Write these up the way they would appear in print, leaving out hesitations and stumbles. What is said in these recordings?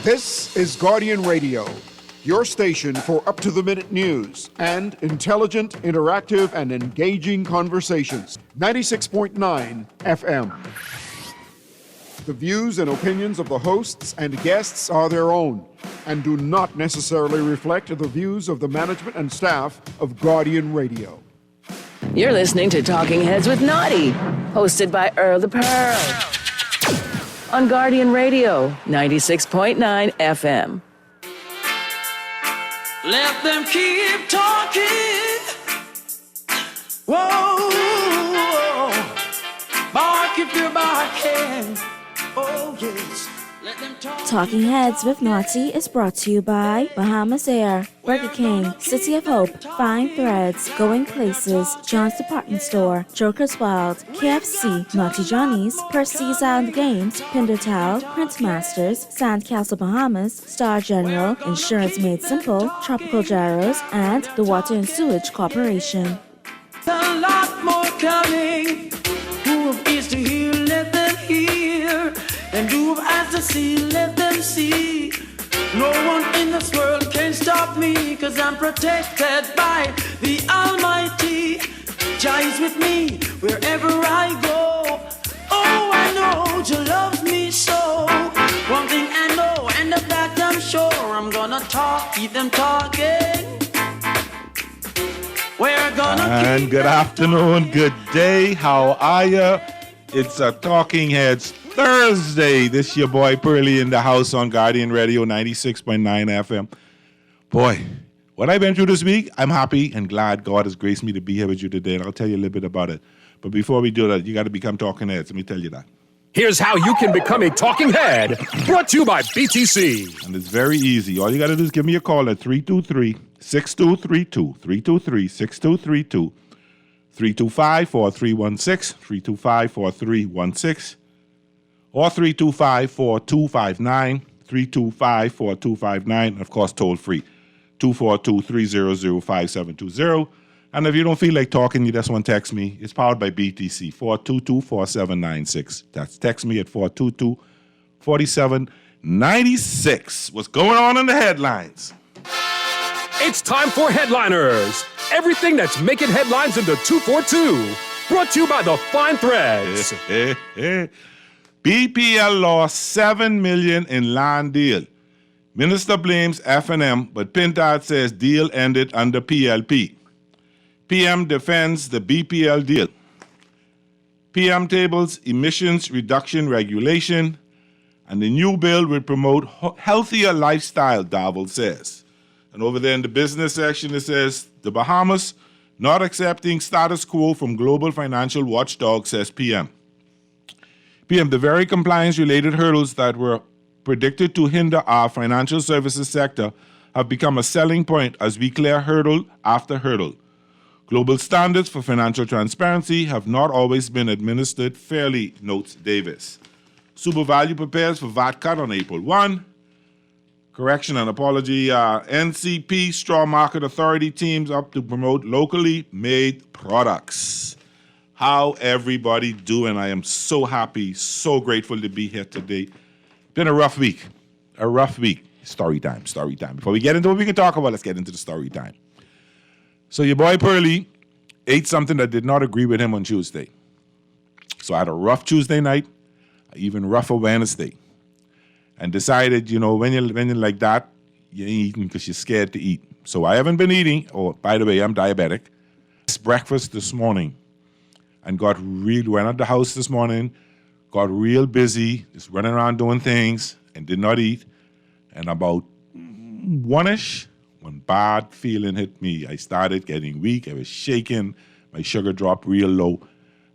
This is Guardian Radio, your station for up-to-the-minute news and intelligent, interactive, and engaging conversations. 96.9 FM. The views and opinions of the hosts and guests are their own and do not necessarily reflect the views of the management and staff of Guardian Radio. You're listening to Talking Heads with Naughty, hosted by Earl the Pearl. On Guardian Radio, 96.9 FM. Let them keep talking. Whoa, bark if you're barking. Oh, yes. Let them talk. Talking Heads with Naughty is brought to you by Bahamas Air, Burger King, City of Hope, Fine Threads, Going Places, John's Department Store, Joker's Wild, KFC, Naughty Johnny's, Percy's Island Games, Pindertal, Print Masters, Sandcastle Bahamas, Star General, Insurance Made Simple, Tropical Gyros, and the Water and Sewage Corporation. A lot more coming. Who have ears to hear, let them hear. And who have eyes to see, let them see. No one in this world can stop me, 'cause I'm protected by the Almighty. Jah is with me wherever I go. Oh, I know Jah loves me so. One thing I know, and of that I'm sure. I'm gonna talk, keep them talking. We're gonna And good afternoon, good day, how are ya? It's a Talking Heads Thursday. This your boy Pearly in the house on Guardian Radio 96.9 FM. Boy, what I've been through this week, I'm happy and glad God has graced me to be here with you today, and I'll tell you a little bit about it. But before we do that, you got to become Talking Heads. Let me tell you that. Here's how you can become a Talking Head, brought to you by BTC. And it's very easy. All you got to do is give me a call at 323-6232, 323-6232, 325-4316, 325-4316, or 325-4259, 325-4259, and of course toll free, 242-300-5720. And if you don't feel like talking, you just want to text me. It's powered by BTC, 422-4796. That's text me at 422-4796. What's going on in the headlines? It's time for Headliners. Everything that's making headlines in the 242. Brought to you by the Fine Threads. BPL lost $7 million in land deal. Minister blames F&M, but Pintard says deal ended under PLP. PM defends the BPL deal. PM tables emissions reduction regulation, and the new bill will promote healthier lifestyle, Davil says. And over there in the business section, it says, the Bahamas not accepting status quo from global financial watchdog, says PM. PM, the very compliance-related hurdles that were predicted to hinder our financial services sector have become a selling point as we clear hurdle after hurdle. Global standards for financial transparency have not always been administered fairly, notes Davis. SuperValue prepares for VAT cut on April 1. Correction and apology, NCP Straw Market Authority teams up to promote locally made products. How everybody doing? I am so happy, so grateful to be here today. Been a rough week. Story time. Before we get into what we can talk about, let's get into the story time. So your boy Pearly ate something that did not agree with him on Tuesday. So I had a rough Tuesday night, even rougher Wednesday, and decided, when you're like that, you ain't eating because you're scared to eat. So I haven't been eating. Oh, by the way, I'm diabetic. It's breakfast this morning, and went out the house this morning, got real busy, just running around doing things, and did not eat. And about 1-ish, when bad feeling hit me, I started getting weak. I was shaking. My sugar dropped real low.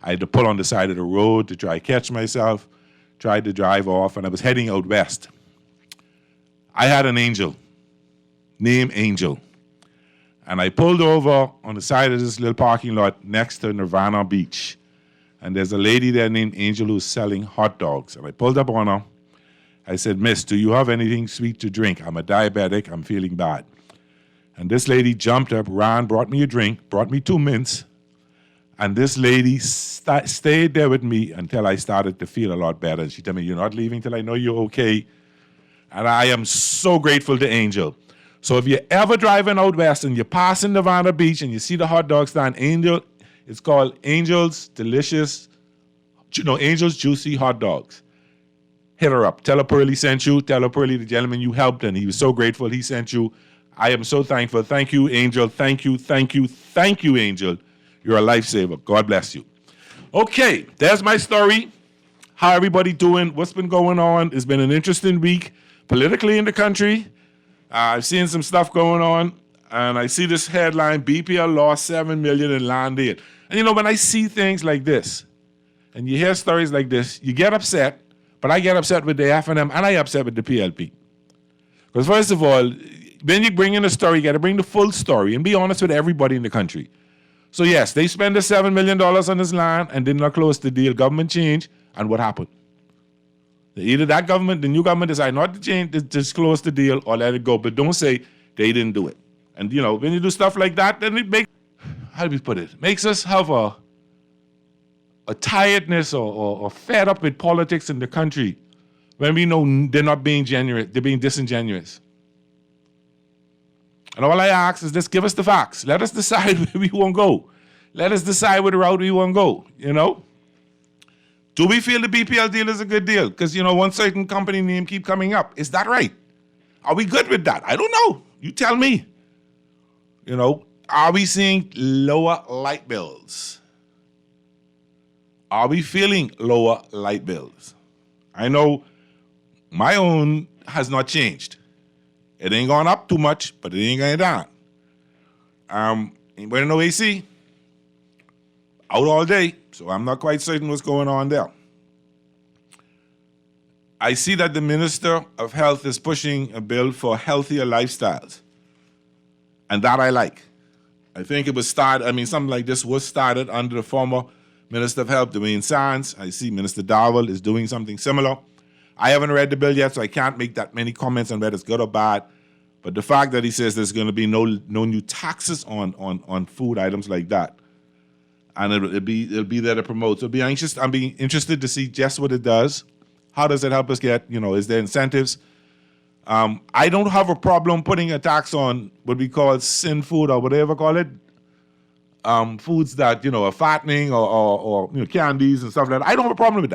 I had to pull on the side of the road to try to catch myself, tried to drive off, and I was heading out west. I had an angel, named Angel. And I pulled over on the side of this little parking lot next to Nirvana Beach. And there's a lady there named Angel who's selling hot dogs. And I pulled up on her. I said, "Miss, do you have anything sweet to drink? I'm a diabetic. I'm feeling bad." And this lady jumped up, ran, brought me a drink, brought me 2 mints. And this lady stayed there with me until I started to feel a lot better. And she told me, "You're not leaving till I know you're okay." And I am so grateful to Angel. So if you're ever driving out west and you're passing Nevada Beach and you see the hot dog stand, Angel, it's called Angel's Delicious, Angel's Juicy Hot Dogs. Hit her up. Tell her Pearlie sent you. Tell her Pearlie, the gentleman you helped, and he was so grateful he sent you. I am so thankful. Thank you, Angel. Thank you, thank you, thank you, Angel. You're a lifesaver. God bless you. Okay, there's my story. How everybody doing? What's been going on? It's been an interesting week politically in the country. I've seen some stuff going on, and I see this headline, BPL lost $7 million in land aid. And when I see things like this, and you hear stories like this, you get upset, but I get upset with the FNM, and I upset with the PLP. Because first of all, when you bring in a story, you got to bring the full story and be honest with everybody in the country. So yes, they spent the $7 million on this land and did not close the deal. Government changed, and what happened? Either that government, the new government, decided not to change, to just close the deal or let it go. But don't say they didn't do it. And when you do stuff like that, then it makes, how do we put it? Makes us have a tiredness or fed up with politics in the country when we know they're not being genuine, they're being disingenuous. And all I ask is just give us the facts. Let us decide where we want to go. Let us decide where the route we want to go, Do we feel the BPL deal is a good deal? Because, one certain company name keep coming up. Is that right? Are we good with that? I don't know. You tell me. Are we seeing lower light bills? Are we feeling lower light bills? I know my own has not changed. It ain't gone up too much, but it ain't going down. Anybody know AC? Out all day, so I'm not quite certain what's going on there. I see that the Minister of Health is pushing a bill for healthier lifestyles, and that I like. I think it was something like this was started under the former Minister of Health, Dwayne Sands. I see Minister Darwell is doing something similar. I haven't read the bill yet, so I can't make that many comments on whether it's good or bad. But the fact that he says there's going to be no new taxes on food items like that, and it'll be there to promote. So I'm being interested to see just what it does. How does it help us get? Is there incentives? I don't have a problem putting a tax on what we call sin food or whatever call it. Foods that are fattening or candies and stuff like that. I don't have a problem with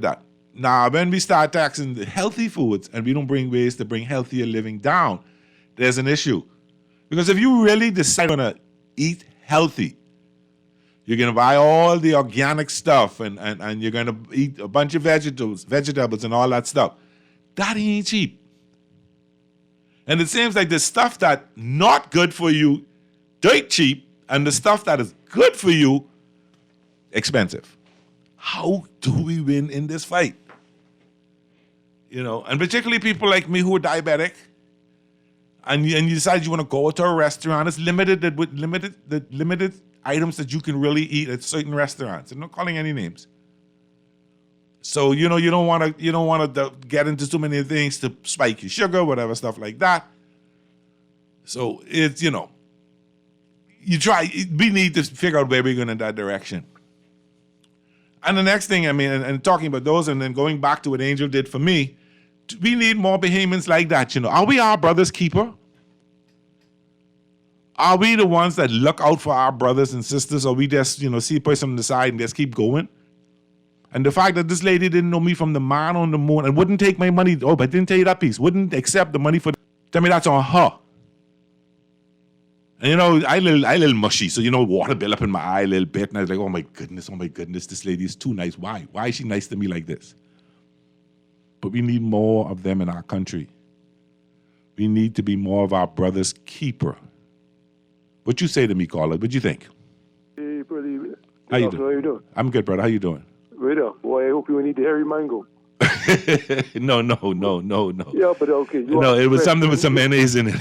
that. Now, when we start taxing the healthy foods and we don't bring ways to bring healthier living down, there's an issue. Because if you really decide to eat healthy, you're going to buy all the organic stuff and you're going to eat a bunch of vegetables and all that stuff. That ain't cheap. And it seems like the stuff that's not good for you, dirt cheap, and the stuff that is good for you, expensive. How do we win in this fight? And particularly people like me who are diabetic, and you decide you want to go to a restaurant. It's limited items that you can really eat at certain restaurants. I'm not calling any names. So you don't want to get into too many things to spike your sugar, whatever stuff like that. So it's you try. We need to figure out where we're going in that direction. And the next thing, and talking about those, and then going back to what Angel did for me, we need more behemoths like that. Are we our brother's keeper? Are we the ones that look out for our brothers and sisters, or we just, see a person on the side and just keep going? And the fact that this lady didn't know me from the man on the moon and wouldn't take my money, but I didn't tell you that piece, wouldn't accept the money tell me that's on her. And I little mushy, so water bill up in my eye a little bit, and I was like, oh my goodness, this lady is too nice. Why is she nice to me like this? But we need more of them in our country. We need to be more of our brother's keeper. What you say to me, caller? What you think? Hey, brother. How you doing? I'm good, brother. How you doing? Right up. Boy, I hope you need the hairy mango. No. Yeah, but okay. It was something with some mayonnaise in it.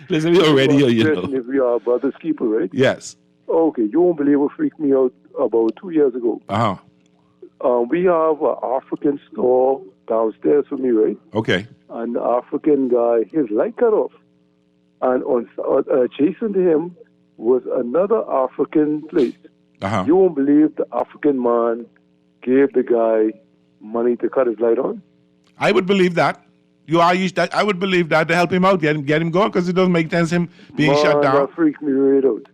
Listen, we on radio, If we are brother's keeper, right? Yes. Okay, you won't believe what freaked me out about 2 years ago. Uh-huh. We have an African store downstairs for me, right? Okay. And the African guy, his light cut off. And adjacent to him was another African place. Uh-huh. You won't believe the African man gave the guy money to cut his light on. I would believe that. I would believe that to help him out, get him going, because it doesn't make sense him being shut down. That freaked me right out.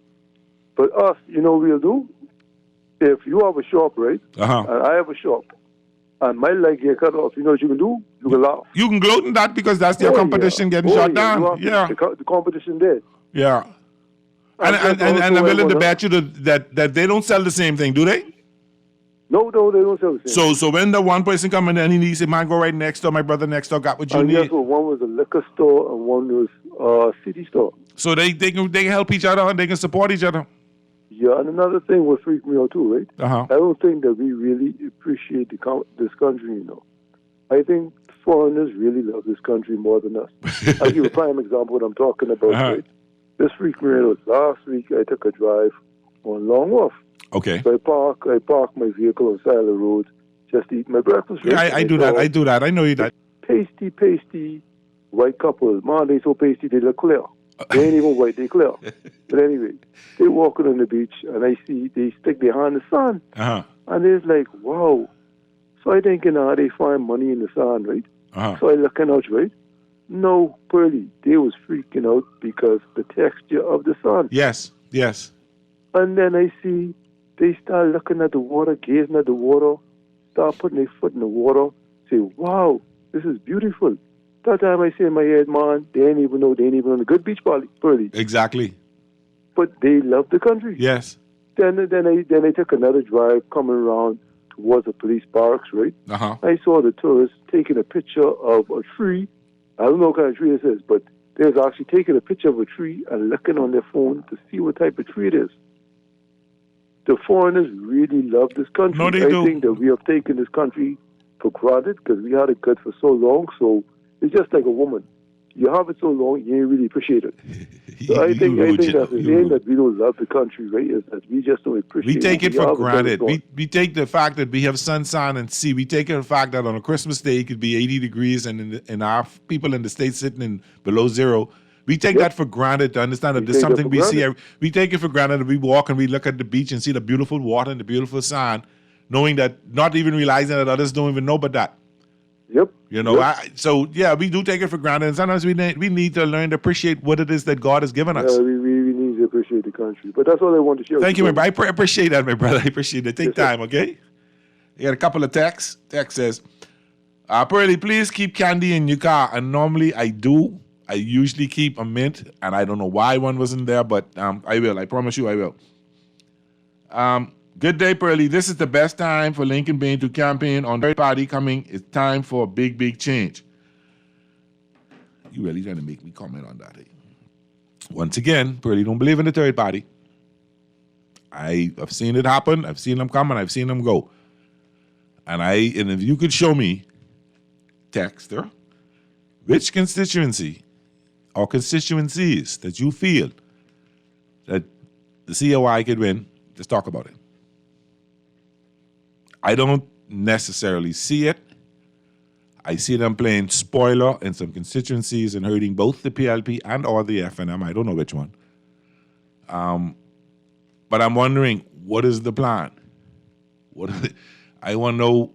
But us, you know what we'll do? If you have a shop, right, and I have a shop, and my leg get cut off, you know what you can do? You can laugh. You can gloat in that because that's your competition getting shut down. Yeah. The competition there. Yeah. And I'm willing to bet you that they don't sell the same thing, do they? No, they don't sell the same. So when the one person come in and he said, man, go right next door, my brother next door got what you need. Guess what? One was a liquor store and one was a city store. So they can help each other and they can support each other. Yeah, and another thing will freak me out too, right? Uh-huh. I don't think that we really appreciate this country, you know. I think foreigners really love this country more than us. I'll give you a prime example of what I'm talking about, right? This freaked me out. Last week I took a drive on Long Wharf. Okay. So I park my vehicle on the side of the road just to eat my breakfast. Yeah, I do that. I do that. I know you that. Pasty, white couple. Man, they so pasty, they look clear. They ain't even white, they clear. But anyway, they walking on the beach, and I see they stick their hand in the sun. And it's like, wow. So I thinking, they find money in the sun, right? So I looking out, right? No, Pearly, they was freaking out because the texture of the sun. Yes. And then I see they start looking at the water, gazing at the water, start putting their foot in the water, say, wow, this is beautiful. That time I say in my head, man, they ain't even on the good beach, Pearly. Exactly. But they love the country. Yes. Then I took another drive coming around towards the police barracks, right? I saw the tourists taking a picture of a tree. I don't know what kind of tree this is, but they was actually taking a picture of a tree and looking on their phone to see what type of tree it is. The foreigners really love this country. No, they do. I think that we have taken this country for granted because we had it good for so long. So it's just like a woman. You have it so long, you ain't really appreciate it. So I think that's the thing that we don't love the country, right? Is that we just don't appreciate it. We take it for granted. We take the fact that we have sunshine and sea. We take the fact that on a Christmas day it could be 80 degrees and our people in the States sitting in below zero. We take that for granted to understand that there's something we see. We take it for granted that we walk and we look at the beach and see the beautiful water and the beautiful sand, knowing that, not even realizing that others don't even know about that. Yep. You know, we do take it for granted, and sometimes we need to learn to appreciate what it is that God has given us. Yeah, we need to appreciate the country. But that's all I want to share. Thank you, my brother. I appreciate that, my brother. I appreciate it. Take time, okay? You got a couple of texts. Text says, Pearly, please keep candy in your car. And normally I do. I usually keep a mint, and I don't know why one wasn't there, but I will. I promise you I will. Good day, Pearly. This is the best time for Lincoln Bain to campaign on third party coming. It's time for a big, big change. You really trying to make me comment on that, eh? Once again, Pearly don't believe in the third party. I've seen it happen. I've seen them come and I've seen them go. And if you could show me, texter, which constituency or constituencies that you feel that the COI could win, just talk about it. I don't necessarily see it. I see them playing spoiler in some constituencies and hurting both the PLP and or the FNM. I don't know which one. But I'm wondering, what is the plan? I want to know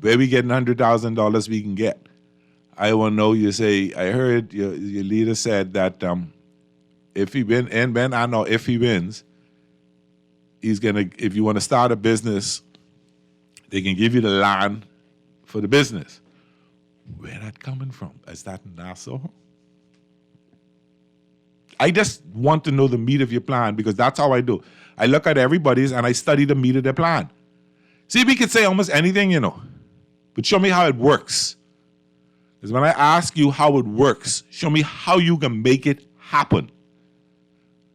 where we get $100,000 we can get. I want to know, you say, I heard your leader said that if he wins, and Ben, I know if he wins, he's going to, if you want to start a business, they can give you the land for the business. Where that coming from? Is that Nassau? I just want to know the meat of your plan because that's how I do. I look at everybody's and I study the meat of their plan. See, we could say almost anything, but show me how it works. Because when I ask you how it works, show me how you can make it happen.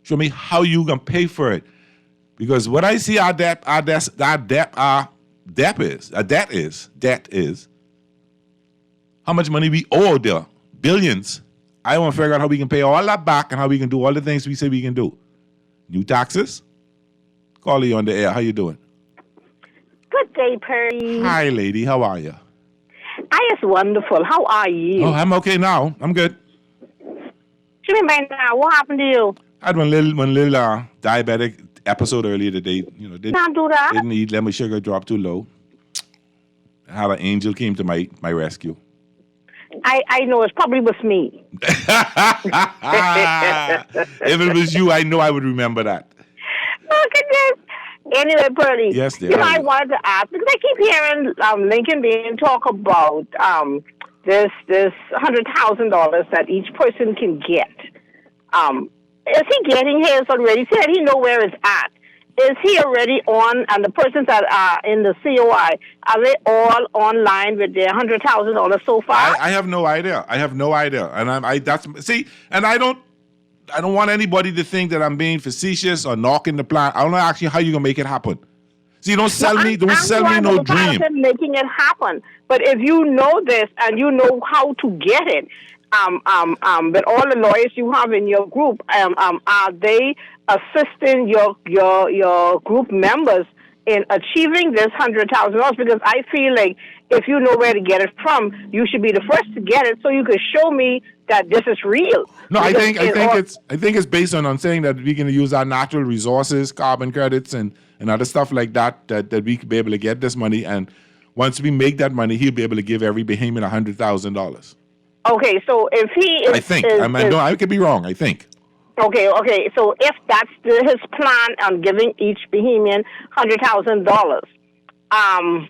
Show me how you can pay for it. Because what I see our debt is how much money we owe there, billions. I want to figure out how we can pay all that back and how we can do all the things we say we can do. New taxes? Call you on the air. How you doing? Good day, Perry. Hi, lady. How are you? I is wonderful. How are you? Oh, I'm okay now. I'm good. Jimmy, now, what happened to you? I had one little diabetic episode earlier today. Don't do that. Didn't eat, let my sugar drop too low. I how an angel came to my rescue. I know it probably was me. If it was you, I know I would remember that. Look at this. Anyway, Pearlie. Yes, dear. You know, I wanted to ask because I keep hearing Lincoln Bean talk about this $100,000 that each person can get. Is he getting his already? He said he know where it's at. Is he already on? And the persons that are in the COI, are they all online with their $100,000 so far? I have no idea. And I don't want anybody to think that I'm being facetious or knocking the plan. I don't know actually how you gonna make it happen. See, don't sell me no dream. I'm making it happen. But if you know this and you know how to get it, but all the lawyers you have in your group, are they assisting your group members in achieving this $100,000? Because I feel like if you know where to get it from, you should be the first to get it, so you can show me that this is real. No, I think it's based on saying that we can use our natural resources, carbon credits, and other stuff like that we could be able to get this money. And once we make that money, he'll be able to give every Bahamian $100,000. Okay, so if he is... I could be wrong, I think. Okay. So if that's his plan on giving each Bahamian $100,000,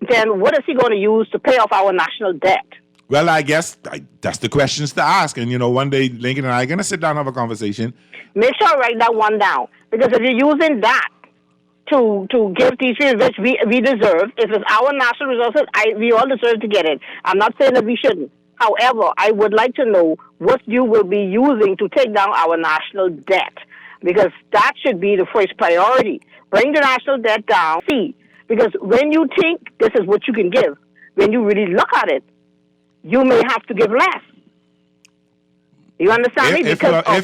then what is he going to use to pay off our national debt? Well, I guess that's the questions to ask. And, one day Lincoln and I are going to sit down and have a conversation. Make sure I write that one down. Because if you're using that to give these people which we deserve, if it's our national resources, we all deserve to get it. I'm not saying that we shouldn't. However, I would like to know what you will be using to take down our national debt, because that should be the first priority. Bring the national debt down. See, because when you think this is what you can give, when you really look at it, you may have to give less. You understand me? If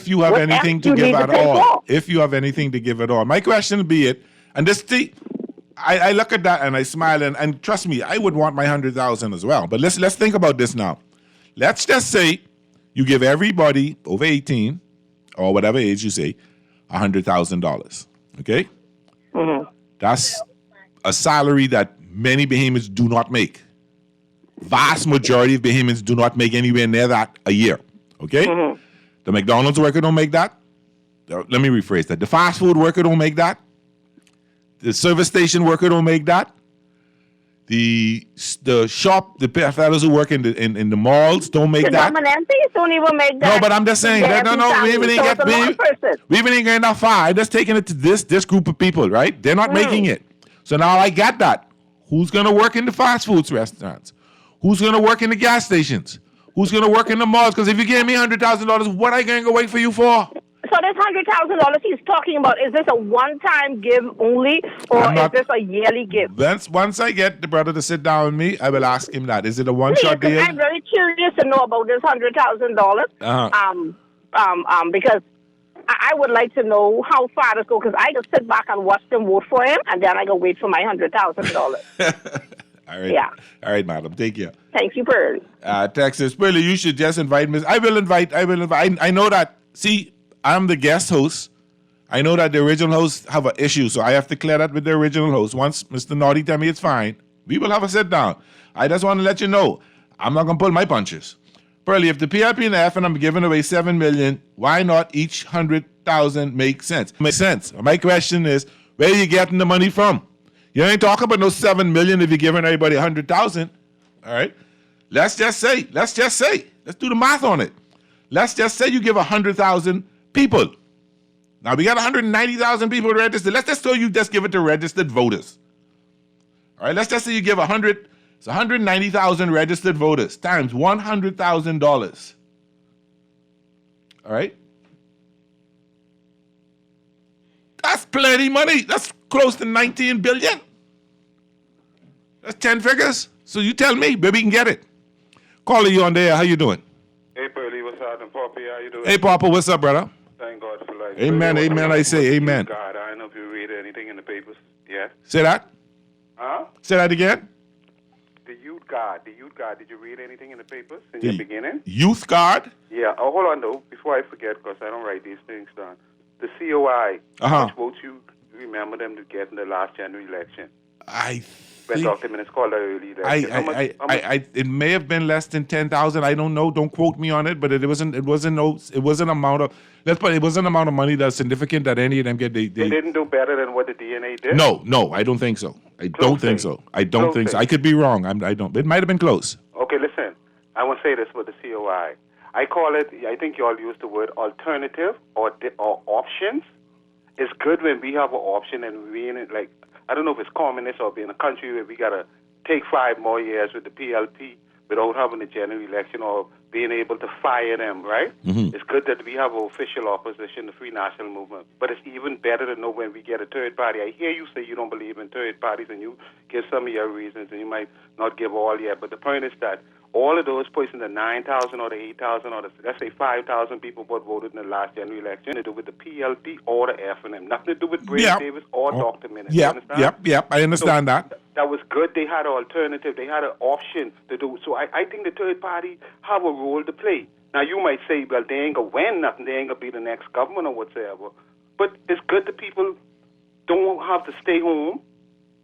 you have anything to give at all. If you have anything to give at all. My question would be and this thing, I look at that and I smile, and trust me, I would want my $100,000 as well. But let's think about this now. Let's just say you give everybody over 18 or whatever age you say $100,000. Okay? Mm-hmm. That's a salary that many Bahamians do not make. Vast majority of Bahamians do not make anywhere near that a year. Okay? Mm-hmm. The McDonald's worker don't make that. Let me rephrase that. The fast food worker don't make that. The service station worker don't make that. The shop, the fellows who work in the malls don't make that. The MNCs don't even make that. No, but I'm just saying that we even ain't getting that far. I'm just taking it to this group of people, right? They're not making it. So now I got that. Who's gonna work in the fast food restaurants? Who's gonna work in the gas stations? Who's gonna work in the malls? Because if you give me $100,000, what are I gonna go wait for you for? So this $100,000 he's talking about, is this a one-time give only, or is this a yearly give? Once I get the brother to sit down with me, I will ask him that. Is it a one-shot deal? I'm very curious to know about this $100,000. Because I would like to know how far this goes, because I just sit back and watch them vote for him, and then I go wait for my $100,000. All right. Yeah. All right, madam. Take care. Thank you, Pearlie. Texas. Pearlie, you should just invite me. I will invite. I know that. See, I'm the guest host. I know that the original hosts have an issue, so I have to clear that with the original host. Once Mr. Naughty tell me it's fine, we will have a sit down. I just want to let you know, I'm not going to pull my punches. Pearlie, if the PLP and the FNM are giving away $7 million, why not each 100,000 make sense? Makes sense. My question is, where are you getting the money from? You ain't talking about no $7 million if you're giving everybody 100,000. All right? Let's just say, let's do the math on it. Let's just say you give 100,000 people. Now we got 190,000 people registered. Let's just say you just give it to registered voters. All right, let's just say you give 190,000 registered voters times $100,000. All right? That's plenty money. That's close to 19 billion. That's 10 figures. So you tell me where we can get it. Caller, you on there. How you doing? Hey, Pearlie, what's happening? Poppy, how you doing? Hey, Papa, what's up, brother? Thank God for life. Amen, Pearlie, amen, I say amen. God, I don't know if you read anything in the papers. Yeah? Say that? Huh? Say that again? The Youth Guard, did you read anything in the papers in the beginning? Youth Guard? Yeah. Oh, hold on, though, before I forget, because I don't write these things down. The COI, which votes you remember them to get in the last general election? I when Dr. Minnis called her early election. It may have been less than 10,000. I don't know. Don't quote me on it, but it wasn't an amount of. Let's put it wasn't an amount of money that's significant that any of them get. They didn't do better than what the DNA did. No, I don't think so. I don't think so. I could be wrong. I don't. It might have been close. Okay, listen. I want to say this with the COI. I call it. I think you all use the word alternative or options. It's good when we have an option and we in it like. I don't know if it's communist or being a country where we got to take 5 more years with the PLP without having a general election or being able to fire them, right? Mm-hmm. It's good that we have an official opposition, the Free National Movement. But it's even better to know when we get a third party. I hear you say you don't believe in third parties and you give some of your reasons and you might not give all yet. But the point is that all of those persons, the 9,000 or the 8,000 or the, let's say 5,000 people what voted in the last general election, to do with the PLP or the FNM. Nothing to do with Brad Davis or Dr. Minnis. Yep. I understand that. That was good. They had an alternative. They had an option to do. So I think the third party have a role to play. Now, you might say, well, they ain't going to win nothing. They ain't going to be the next government or whatsoever. But it's good that people don't have to stay home.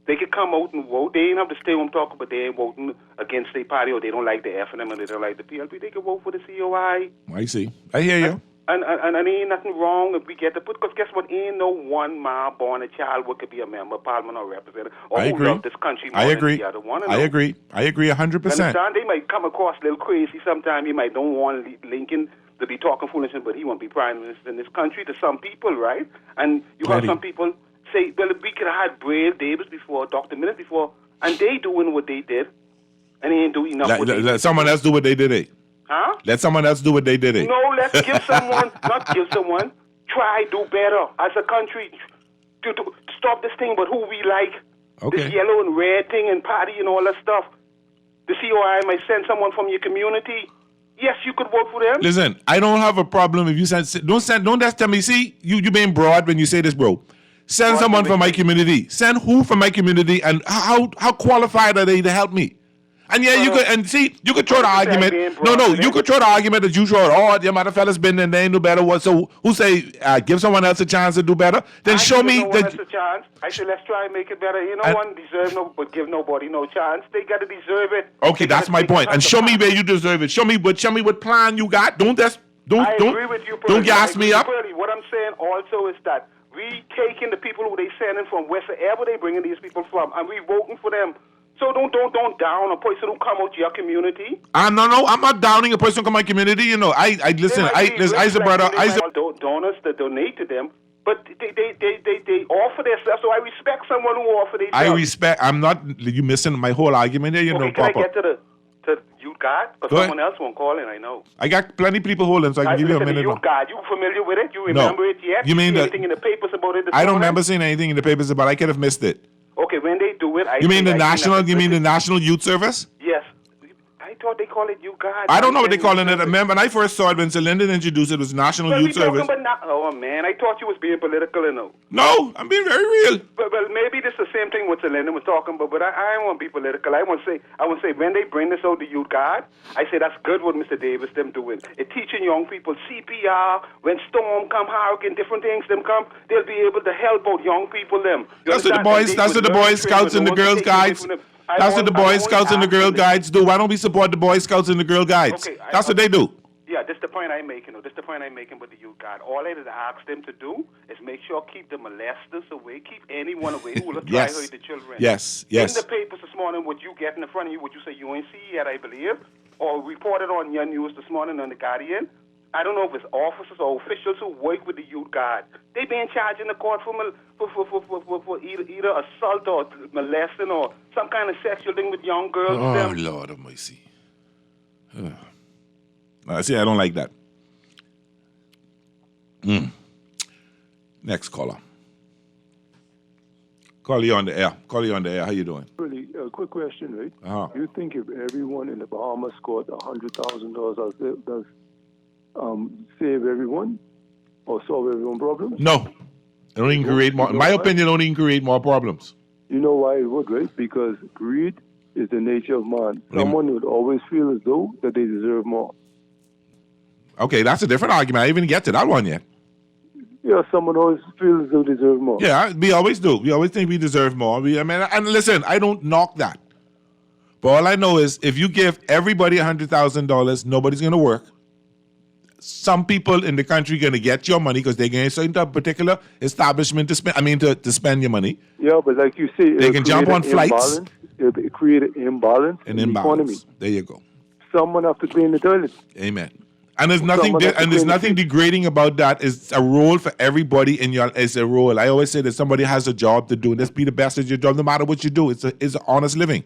They could come out and vote. They ain't have to stay home talking, but they ain't voting against their party or they don't like the FNM or they don't like the PLP. They can vote for the COI. I see. I hear you. And there ain't nothing wrong if we get to put, because guess what? Ain't no one mom born a child what could be a member of parliament or representative or who love this country more than the other one. I agree 100%. Understand? They might come across a little crazy sometimes. You might don't want Lincoln to be talking foolishness, but he won't be prime minister in this country to some people, right? And you have some people say, well, we could have had Brad Davis before, Dr. Minnis before, and they doing what they did, and they ain't doing enough. Let someone else do what they did. Huh? Let someone else do what they did. No, let's give someone, try do better as a country to stop this thing about who we like. Okay. This yellow and red thing and party and all that stuff. The COI might send someone from your community. Yes, you could vote for them. Listen, I don't have a problem if you don't just tell me, see, you being broad when you say this, bro. Send someone from my community. Send who from my community and how qualified are they to help me? And you could throw the argument. You could throw the argument that you throw. Oh, the amount of fellas been and they ain't do better. What? So who say give someone else a chance to do better? Then show me that. A chance. I say let's try and make it better. You know, one deserve but give nobody no chance. They got to deserve it. Okay, that's my point. And show me where you deserve it. Show me what plan you got. Don't agree with you. Don't gas me up. What I'm saying also is that we taking the people who they sending from wherever they bringing these people from, and we voting for them. So don't down a person who come out to your community. No, I'm not downing a person who come to my community. You know, I listen. I's a brother. Donors that donate to them, but they offer themselves. So I respect someone who offer themselves. I'm not. You missing my whole argument there. You know, Papa. Can I get to the youth guard? Because someone else won't call in. I know. I got plenty of people holding, so I can give you a minute. Youth guard. You familiar with it? You remember it yet? You mean anything in the papers about it? I don't remember seeing anything in the papers about. I could have missed it. Okay, when they do it, You mean the National Youth Service? Yes. I thought they call it Youth Guard. I don't know what they calling it. Remember, when I first saw it, when Sir Lyndon introduced it, was National Youth Service. Oh, man, I thought you was being political, No, I'm being very real. But maybe this is the same thing what Sir Lyndon was talking about, but I don't want to be political. I want to say, when they bring this out to Youth Guard, I say that's good what Mr. Davis them doing. It's teaching young people CPR, when storm come, hurricane, different things them come, they'll be able to help out young people them. That's what the Boy Scouts and the Girl Guides. That's what the Boy Scouts and the Girl Guides do. Why don't we support the Boy Scouts and the Girl Guides? Okay, that's what they do. Yeah, that's the point I'm making. That's the point I'm making with the Youth Guard. All I ask them to do is make sure keep the molesters away, keep anyone away who will try to hurt the children. Yes. In the papers this morning, what you get in front of you, what you say you ain't see yet, I believe, or reported on your news this morning on The Guardian. I don't know if it's officers or officials who work with the Youth Guard. They being charged in the court for either assault or molesting or some kind of sexual thing with young girls. Oh, Lord of mercy. See, I don't like that. Next caller. Call you on the air. How you doing? Really, a quick question, right? Uh-huh. You think if everyone in the Bahamas scored $100,000, does save everyone or solve everyone's problems? No. It don't even create more. In my opinion, don't even create more problems. You know why it would, right? Because greed is the nature of man. Someone would always feel as though that they deserve more. Okay, that's a different argument. I didn't even get to that one yet. Yeah, someone always feels they deserve more. Yeah, we always do. We always think we deserve more. And listen, I don't knock that. But all I know is if you give everybody $100,000, nobody's going to work. Some people in the country going to get your money because they're going to a particular establishment to spend. To spend your money. Yeah, but like you say, they can jump on flights. It'll create an imbalance in the economy. There you go. Someone have to clean the toilet. Amen. And there's nothing degrading about that. It's a role for everybody in your. It's a role. I always say that somebody has a job to do, and let's be the best at your job, no matter what you do. It's an honest living.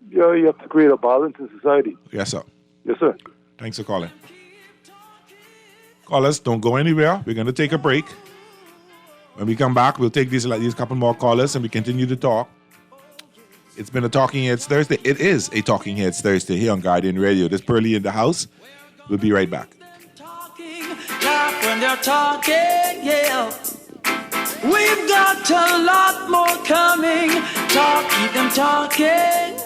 Yeah, you have to create a balance in society. Yes, sir. Yes, sir. Thanks for calling. Callers, don't go anywhere. We're going to take a break. When we come back, we'll take these couple more callers and we continue to talk. It's been a Talking Heads Thursday. It is a Talking Heads Thursday here on Guardian Radio. This Pearly in the house. We'll be right back. Laugh when they're talking, yeah. We've got a lot more coming. Keep them talking.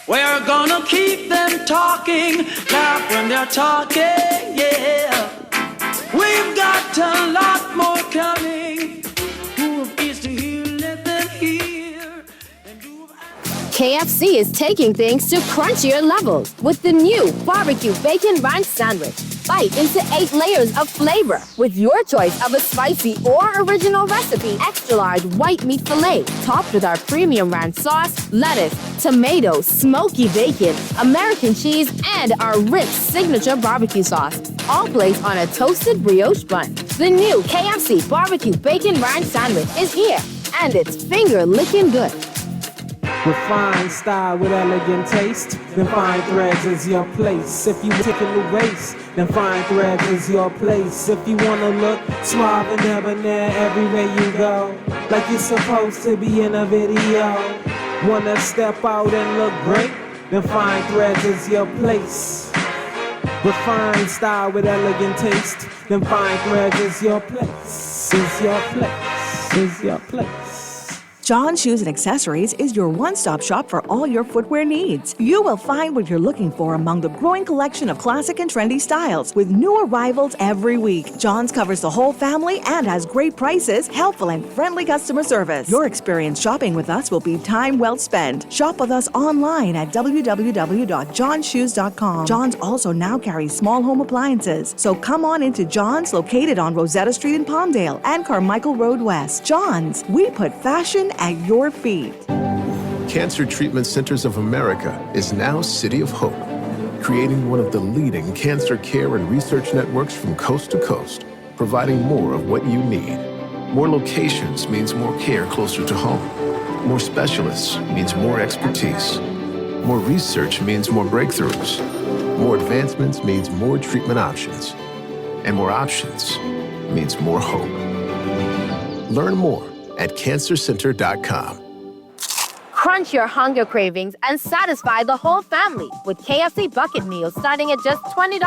We're gonna keep them talking. Laugh when they're talking, yeah. We've got a lot more coming. Who have ears to hear, let them hear. KFC is taking things to crunchier levels with the new barbecue bacon ranch sandwich. Bite into 8 layers of flavor with your choice of a spicy or original recipe. Extra large white meat filet topped with our premium ranch sauce, lettuce, tomatoes, smoky bacon, American cheese, and our rich signature barbecue sauce. All placed on a toasted brioche bun. The new KFC barbecue bacon ranch sandwich is here, and it's finger-licking good. Refined style with elegant taste, then Fine Threads is your place. If you tickle the waist, then Fine Threads is your place. If you wanna look suave and debonair everywhere you go, like you're supposed to be in a video. Wanna step out and look great, then Fine Threads is your place. Refined style with elegant taste, then Fine Threads is your place. Is your place. Is your place. John Shoes and Accessories is your one-stop shop for all your footwear needs. You will find what you're looking for among the growing collection of classic and trendy styles with new arrivals every week. John's covers the whole family and has great prices, helpful and friendly customer service. Your experience shopping with us will be time well spent. Shop with us online at www.johnshoes.com. John's also now carries small home appliances. So come on into John's, located on Rosetta Street in Palmdale and Carmichael Road West. John's, we put fashion at your feet. Cancer Treatment Centers of America is now City of Hope, creating one of the leading cancer care and research networks from coast to coast, providing more of what you need. More locations means more care closer to home. More specialists means more expertise. More research means more breakthroughs. More advancements means more treatment options. And more options means more hope. Learn more at cancercenter.com. Crunch your hunger cravings and satisfy the whole family with KFC bucket meals starting at just $20.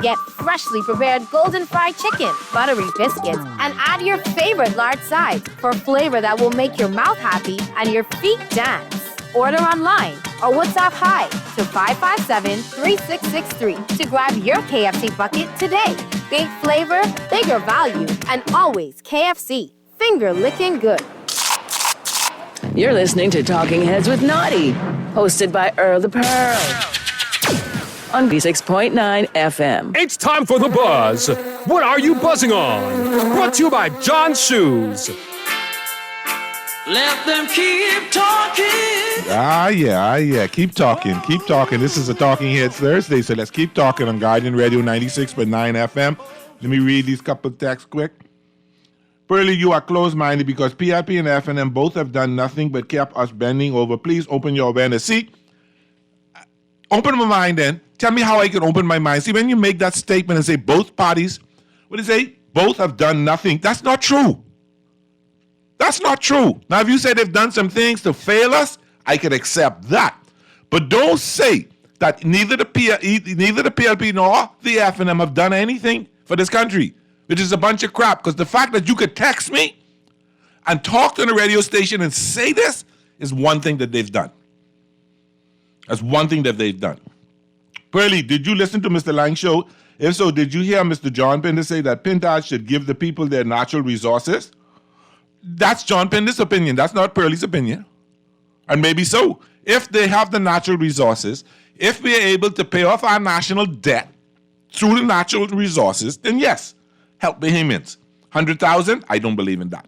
Get freshly prepared golden fried chicken, buttery biscuits, and add your favorite large sides for flavor that will make your mouth happy and your feet dance. Order online or WhatsApp hi to 557-3663 to grab your KFC bucket today. Big flavor, bigger value, and always KFC. Finger-licking good. You're listening to Talking Heads with Naughty, hosted by Earl the Pearl on B6.9 FM. It's time for The Buzz. What are you buzzing on? Brought to you by John Shoes. Let them keep talking. Yeah. Keep talking. This is a Talking Heads Thursday, so let's keep talking on Guardian Radio 96.9 FM. Let me read these couple of texts quick. Pearly, you are closed-minded because PLP and F&M both have done nothing but kept us bending over. Please open your awareness. See, open my mind then. Tell me how I can open my mind. See, when you make that statement and say both parties, what do you say? Both have done nothing. That's not true. That's not true. Now, if you say they've done some things to fail us, I can accept that. But don't say that neither the PLP nor the F&M have done anything for this country, which is a bunch of crap, because the fact that you could text me and talk to the radio station and say this is one thing that they've done. That's one thing that they've done. Pearly, did you listen to Mr. Lang's show If so, did you hear Mr. John Pinder say that PINTAD should give the people their natural resources? That's John Pinder's opinion. That's not Pearlie's opinion. And maybe so. If they have the natural resources, if we are able to pay off our national debt through the natural resources, then yes, help Bahamians. 100,000, I don't believe in that.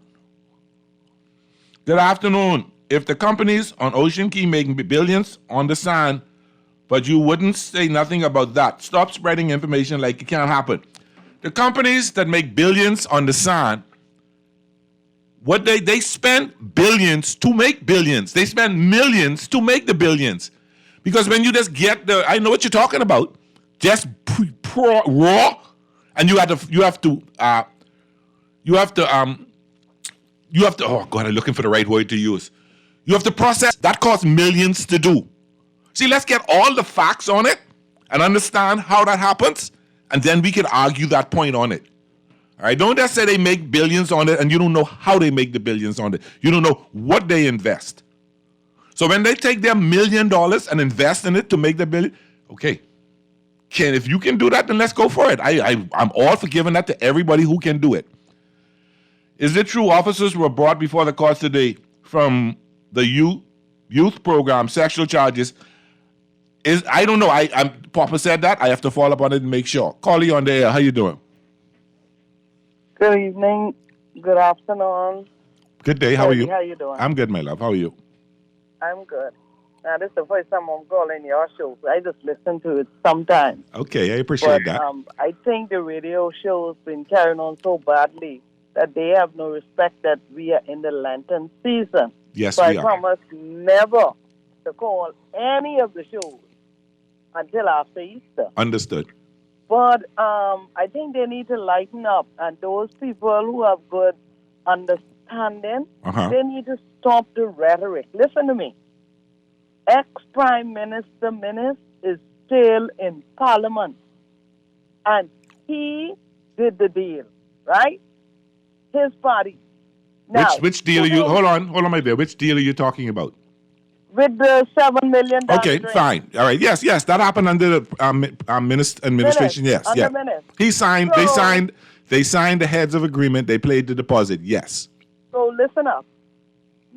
Good afternoon. If the companies on Ocean Key making billions on the sand, but you wouldn't say nothing about that, stop spreading information like it can't happen. The companies that make billions on the sand, what they spend billions to make billions. They spend millions to make the billions. Because when you just get I know what you're talking about, just raw, and you have to, oh God, I'm looking for the right word to use. You have to process, that costs millions to do. See, let's get all the facts on it and understand how that happens, and then we can argue that point on it. All right, don't just say they make billions on it and you don't know how they make the billions on it. You don't know what they invest. So when they take their $1 million and invest in it to make the billion, okay, if you can do that, then let's go for it. I'm all for giving that to everybody who can do it. Is it true officers were brought before the courts today from the youth program, sexual charges? I don't know. Papa said that. I have to follow up on it and make sure. Callie on the air. How you doing? Good evening. Good afternoon. Good day. How are you? How you doing? I'm good, my love. How are you? I'm good. Now, this is the first time I'm calling your show. I just listen to it sometimes. Okay, I appreciate that. I think the radio show's been carrying on so badly that they have no respect that we are in the Lenten season. Yes, so we I are. promise never to call any of the shows until after Easter. Understood. But I think they need to lighten up, and those people who have good understanding, they need to stop the rhetoric. Listen to me. Ex-Prime Minister Minnis is still in Parliament, and he did the deal, right? His party. Now, which deal are you? Hold on, my dear. Which deal are you talking about? With the $7 million. Okay, fine. All right. Yes. That happened under the minister administration. Yes. Under Yeah. Minnis. He signed. They signed the heads of agreement. They paid the deposit. Yes. So listen up.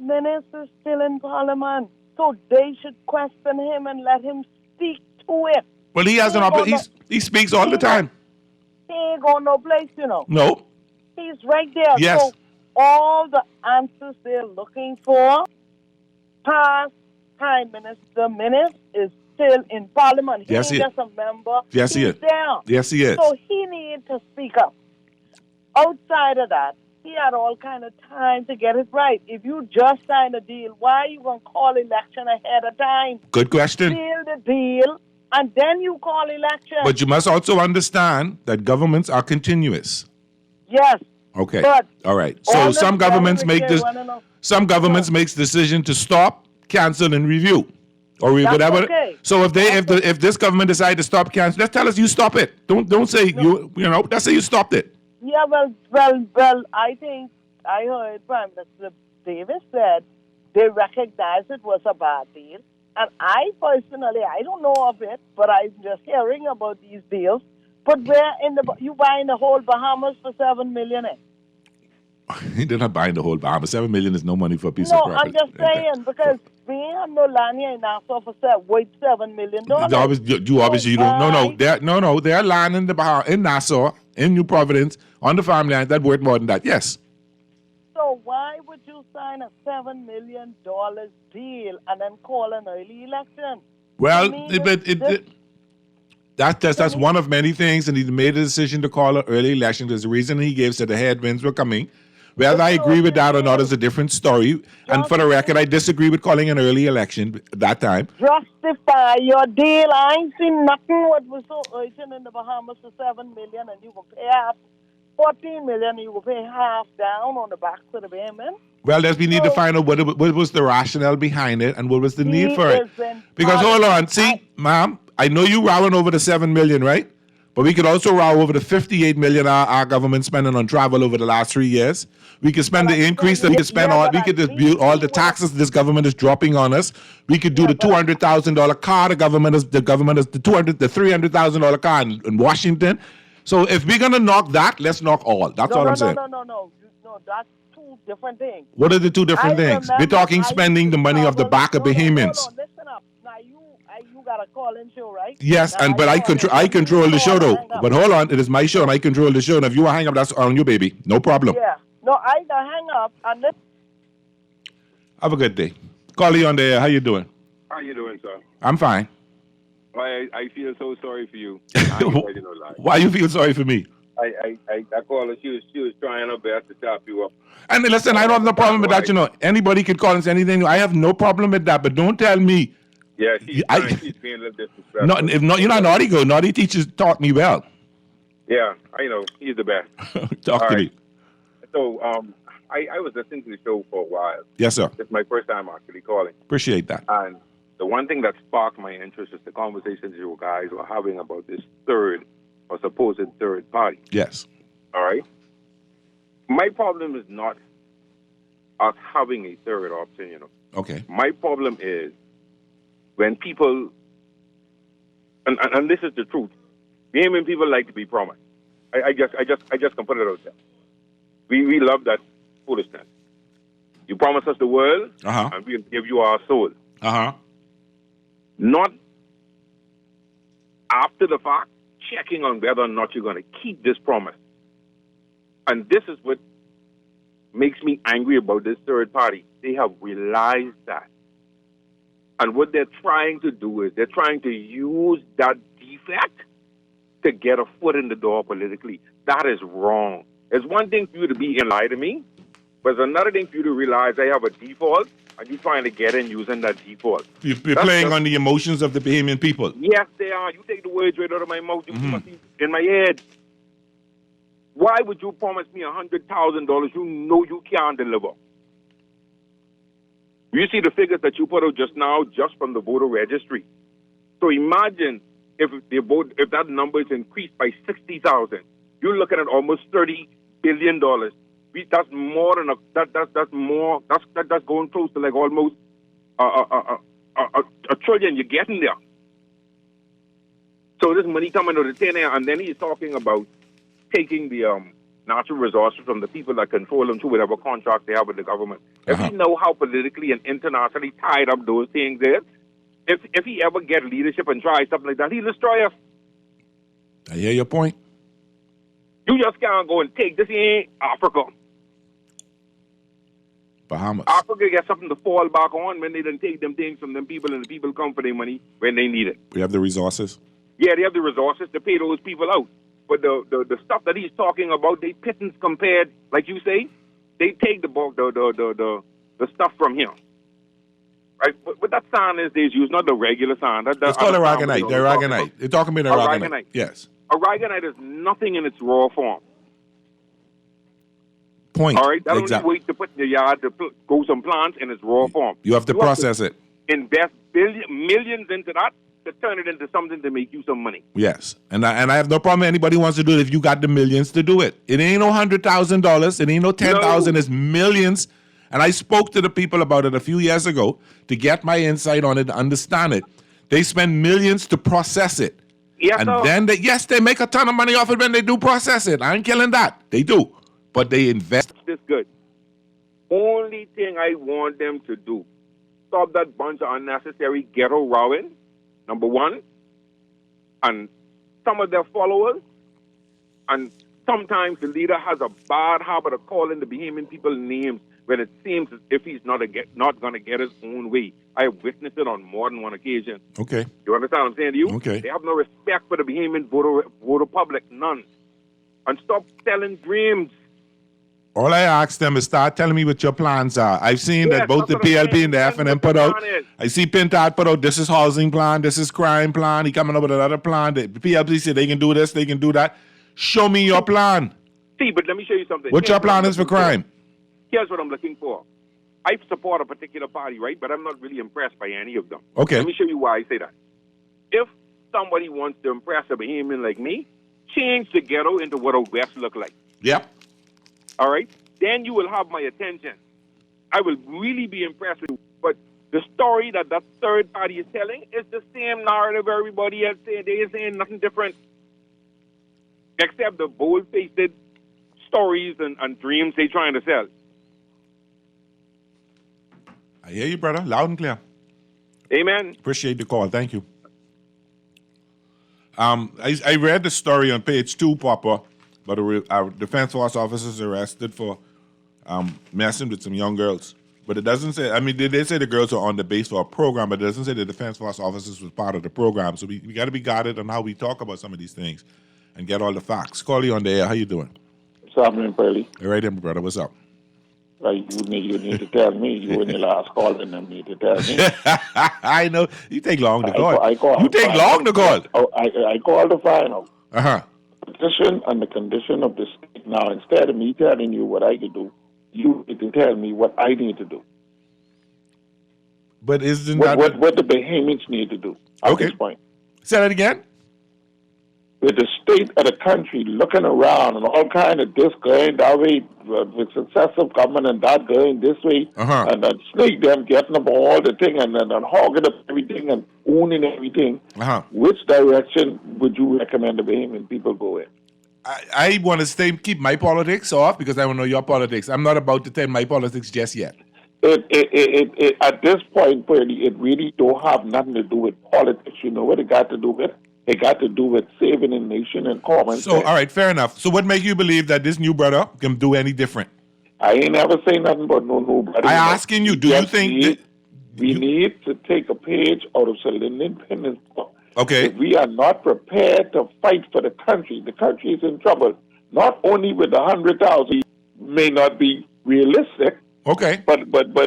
Minnis is still in Parliament, so they should question him and let him speak to it. Well, he has an opportunity. He speaks all the time. He ain't going no place, you know. No. He's right there. Yes. So all the answers they're looking for, past Prime Minister Minnis is still in Parliament. He Yes, ain't he just a member. Yes, he He's is. there. Yes, he is. So he needs to speak up. Outside of that, he had all kind of time to get it right. If you just signed a deal, why are you going to call election ahead of time? Good question. Seal the deal, and then you call election. But you must also understand that governments are continuous. Yes. Okay. But all right. So some governments make this. Some governments makes decision to stop, cancel, and review, or whatever. Okay. So if this government decide to stop, cancel, let's tell us you stop it. Don't say you know. Let's say you stopped it. Yeah, well. I think I heard Prime Minister Davis said they recognized it was a bad deal, and I personally I don't know of it, but I'm just hearing about these deals. But where you buying the whole Bahamas for $7 million? They're not buying the whole Bahamas. $7 million is no money for a piece No, of property. I'm just saying because we have no land here in Nassau for worth $7 million. You obviously you don't. No. There are land in in Nassau, in New Providence, on the farmland that worth more than that. Yes. So why would you sign a $7 million deal and then call an early election? Well, that's one of many things, and he made a decision to call an early election. There's a reason he gave, said the headwinds were coming. Whether I agree with that or not is a different story. And for the record, I disagree with calling an early election at that time. Justify your deal. I ain't seen nothing what was so urgent in the Bahamas for $7 million, and you will pay half. $14 million, you will pay half down on the backs of the payment. Well, we need to find out what was the rationale behind it and what was the need for it. Because hold on, see, ma'am, I know you rowing over the $7 million, right? But we could also roll over the $58 million our government spending on travel over the last 3 years. We could spend the increase that we could spend on. We could dispute all the taxes this government is dropping on us. We could do the $200,000 car. The government is the $300,000 car in Washington. So if we're gonna knock that, let's knock all. That's all I'm saying. No, that's two different things. What are the two different things? We're talking spending the money off the back of Bahamians. Hold on, listen up. Now you got a call-in show, right? Yes, but I control the show though. But hold on, it is my show and I control the show. And if you want to hang up, that's on you, baby. No problem. Yeah. No, I can hang up and this. Have a good day. Callie on there. How you doing? How you doing, sir? I'm fine. I feel so sorry for you. Why you feel sorry for me? I called her. She was trying her best to stop you up. And listen, I don't have no problem with that. You know, anybody can call and say anything. I have no problem with that. But don't tell me. Yeah, she's being a little disrespectful. You're not naughty. Go naughty teachers taught me well. Yeah, I know. He's the best. Talk to me. So, I was listening to the show for a while. Yes, sir. It's my first time actually calling. Appreciate that. And the one thing that sparked my interest is the conversations you guys were having about this third or supposed third party. Yes. All right? My problem is not us having a third option, you know. Okay. My problem is when people, and this is the truth, Bahamian people like to be promised. I just can put it out there. We love that foolishness. You promise us the world, and we'll give you our soul. Not after the fact, checking on whether or not you're going to keep this promise. And this is what makes me angry about this third party. They have realized that. And what they're trying to do is they're trying to use that defect to get a foot in the door politically. That is wrong. It's one thing for you to be in lie to me, but it's another thing for you to realize I have a default and you're trying to get in using that default. You're playing on the emotions of the Bahamian people. Yes, they are. You take the words right out of my mouth. You must be in my head. Why would you promise me $100,000 you know you can't deliver? You see the figures that you put out just now, just from the voter registry. So imagine if that number is increased by 60,000. You're looking at almost $30 billion. That's more than that's going close to like almost a trillion. You're getting there. So this money coming out of thin air, and then he's talking about taking the natural resources from the people that control them through whatever contract they have with the government. If we know how politically and internationally tied up those things is, if he ever get leadership and try something like that, he'll destroy us. I hear your point. You just can't go and take this in Africa. Bahamas. Africa gets something to fall back on when they don't take them things from them people and the people come for their money when they need it. We have the resources. Yeah, they have the resources to pay those people out. But the stuff that he's talking about, they pittance compared, like you say, they take the stuff from him. Right? But that sign is used, not the regular sign. It's called Aragonite. The Aragonite. You're talking about Aragonite. Yes. Aragonite is nothing in its raw form. Point. All right? That exactly. only wait to put in your yard to grow some plants in its raw form. You have to process it. Invest millions into that to turn it into something to make you some money. Yes. And I have no problem anybody wants to do it if you got the millions to do it. It ain't no $100,000. It ain't no $10,000. It's millions. And I spoke to the people about it a few years ago to get my insight on it, to understand it. They spend millions to process it. Yes, and then they make a ton of money off it when they do process it. I ain't killing that. They do. But they invest. This good. Only thing I want them to do, stop that bunch of unnecessary ghetto rowing, number one, and some of their followers, and sometimes the leader has a bad habit of calling the Bahamian people names when it seems as if he's not going to get his own way. I have witnessed it on more than one occasion. Okay. You understand what I'm saying to you? Okay. They have no respect for the Bahamian voter public, none. And stop selling dreams. All I ask them is start telling me what your plans are. I've seen that both the PLP and the FNM put out. I see Pintard put out, this is housing plan, this is crime plan. He coming up with another plan. The PLP said they can do this, they can do that. Show me your plan. See, but let me show you something. What your plan is for crime? Here's what I'm looking for. I support a particular party, right? But I'm not really impressed by any of them. Okay. Let me show you why I say that. If somebody wants to impress a Bahamian like me, change the ghetto into what a West look like. Yep. All right? Then you will have my attention. I will really be impressed with you. But the story that third party is telling is the same narrative everybody else saying. They ain't saying nothing different. Except the bold-faced stories and dreams they trying to sell. I hear you, brother. Loud and clear. Amen. Appreciate the call. Thank you. I read the story on page 2, Papa, but a Defense Force officers arrested for messing with some young girls. But it doesn't say, I mean, they say the girls are on the base for a program, but it doesn't say the Defense Force officers was part of the program. So we got to be guarded on how we talk about some of these things and get all the facts. Callie on the air. How you doing? What's happening, Pearly? All right, my brother. What's up? You need to tell me. You in the last call and them need to tell me. I know. You take long to call. You take long to call. I called to find out. Uh-huh. Position and the condition of the state. Now, instead of me telling you what I could do, you need to tell me what I need to do. But isn't what the Bahamians need to do at this point? Say that again? With the state of the country looking around and all kind of this going that way, with successive government and that going this way, and then snake them getting up all the thing and then hogging up everything and owning everything. Which direction would you recommend the Bahamian people go in? I want to keep my politics off because I want to know your politics. I'm not about to tell my politics just yet. It at this point, Bernie, it really don't have nothing to do with politics. You know what it got to do with? It got to do with saving the nation and common. So, all right, fair enough. So what makes you believe that this new brother can do any different? I ain't never say nothing about no brother. I asking you, do you think... We need to take a page out of Selene Independence book. Okay. If we are not prepared to fight for the country is in trouble. Not only with the 100,000 may not be realistic. Okay. But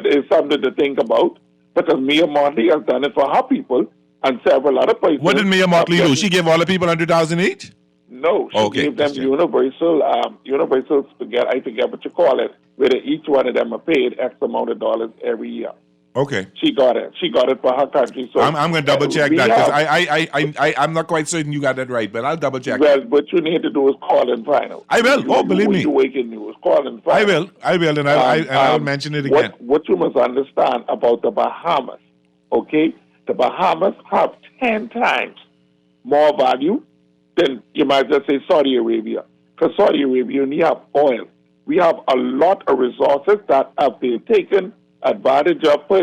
it's something to think about. Because Mia Motley has done it for her people and several other places. What did Mia Motley do? She gave all the people 100,000 each? No, she gave them universal, I forget what you call it, where each one of them are paid X amount of dollars every year. Okay. She got it. She got it for her country. So I'm going to double check that because I'm not quite certain you got that right, but I'll double check. Well, what you need to do is call and find out. I will. Believe me. You waking news, call and find out. I will, and I'll mention it again. What you must understand about the Bahamas, okay? The Bahamas have 10 times more value than, you might just say, Saudi Arabia. Because Saudi Arabia only have oil. We have a lot of resources that have been taken advantage of for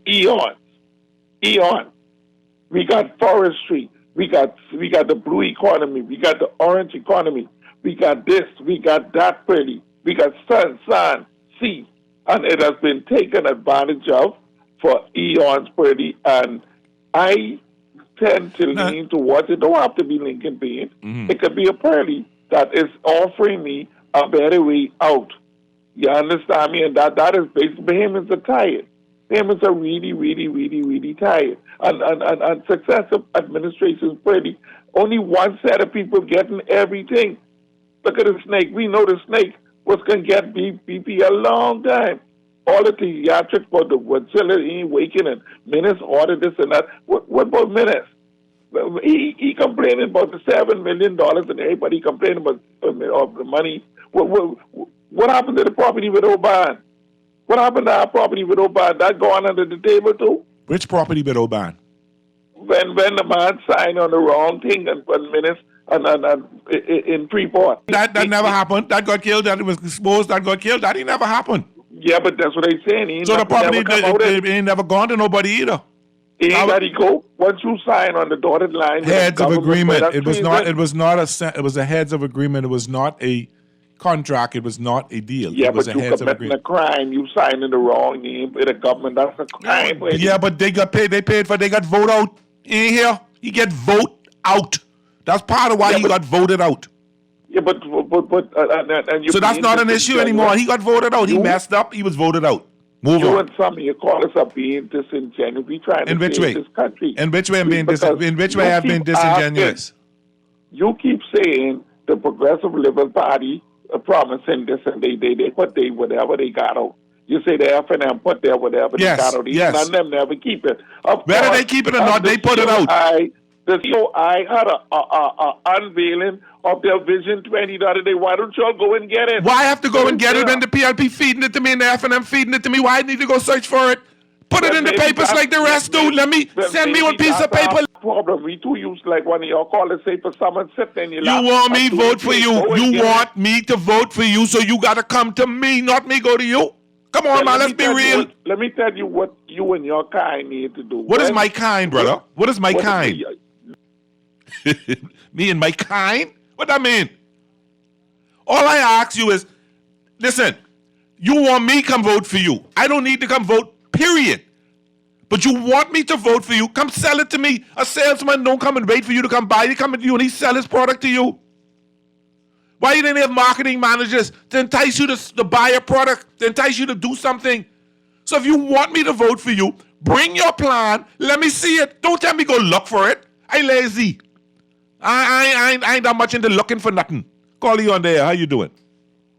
eons. We got forestry. We got the blue economy. We got the orange economy. We got this. We got that pretty. We got sun, sea. And it has been taken advantage of for eons pretty. And I tend to lean towards it. Don't have to be Lincoln Bean. Mm-hmm. It could be a party that is offering me a better way out. You understand me? And that is basically, Bahamians are tired. Bahamians are really, really, really, really tired. And successive administrations, pretty, only one set of people getting everything. Look at the snake. We know the snake was going to get BP a long time. All the theatrics for the Godzilla ain't waking and Menace ordered this and that. What about Menace? He complaining about the $7 million and everybody complaining about the money. What happened to the property with Oban? What happened to our property with Oban? That gone under the table too? Which property with Oban? When the man signed on the wrong thing and Menace and in Freeport. That never happened. That got killed. That was exposed. That got killed. That ain't never happened. Yeah, but that's what they're saying. So the property ain't never gone to nobody either. Ain't that go? Once you sign on the dotted line, heads of agreement. It was a heads of agreement. It was not a contract. It was not a deal. Yeah, it was but you committing a crime. You signed in the wrong name with the government. That's a crime. Yeah, but they got paid. They paid for. They got vote out. In here, you get vote out. That's part of why he got voted out. Yeah, but so that's not an issue anymore. He got voted out. He messed up. He was voted out. Move on. And some of your callers are being disingenuous. We trying to save this country. In which way I've been disingenuous? You keep saying the Progressive Liberal Party promising this and they put whatever they got out. You say the F&M put there whatever they got out. None of them never keep it. Whether they keep it or not, they put it out. The COI had a unveiling of their Vision 20 the other day. Why don't y'all go and get it? Why I have to go and get it when the PLP feeding it to me and the FNM feeding it to me? Why I need to go search for it? Put it in the papers like the rest do. Send me one piece of paper. Problem. We too used like one of y'all call it say for someone sit in your lap. You want me vote for you? You want me to vote for you, so you gotta come to me, not me go to you. Come on, man, let's be real. Let me tell you what you and your kind need to do. What is my kind, brother? What is my kind? Me and my kind? What that mean? All I ask you is, listen, you want me come vote for you. I don't need to come vote, period. But you want me to vote for you, come sell it to me. A salesman don't come and wait for you to come buy it. He come to you and he sell his product to you. Why you didn't have marketing managers to entice you to buy a product, to entice you to do something? So if you want me to vote for you, bring your plan. Let me see it. Don't tell me go look for it. I lazy. I ain't that much into looking for nothing. Call you on there. How you doing?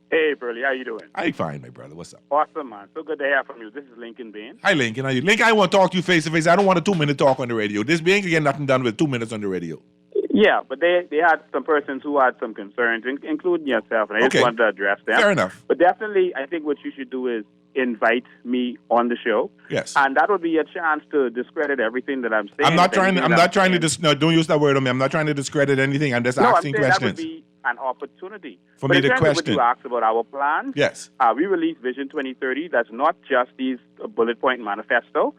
Hey, Burley, how you doing? I fine, my brother. What's up? Awesome, man. So good to hear from you. This is Lincoln Bain. Hi, Lincoln. How you? Lincoln, I want to talk to you face to face. I don't want a 2-minute talk on the radio. This being can get nothing done with 2 minutes on the radio. Yeah, but they had some persons who had some concerns, including yourself, and I just wanted to address them. Fair enough. But definitely, I think what you should do is invite me on the show. Yes. And that would be a chance to discredit everything that I'm saying. I'm not trying to no, don't use that word on me. I'm not trying to discredit anything. I'm just asking questions. That would be an opportunity for me to question. What you asked about our plan. Yes. We released Vision 2030. That's not just these bullet point manifesto.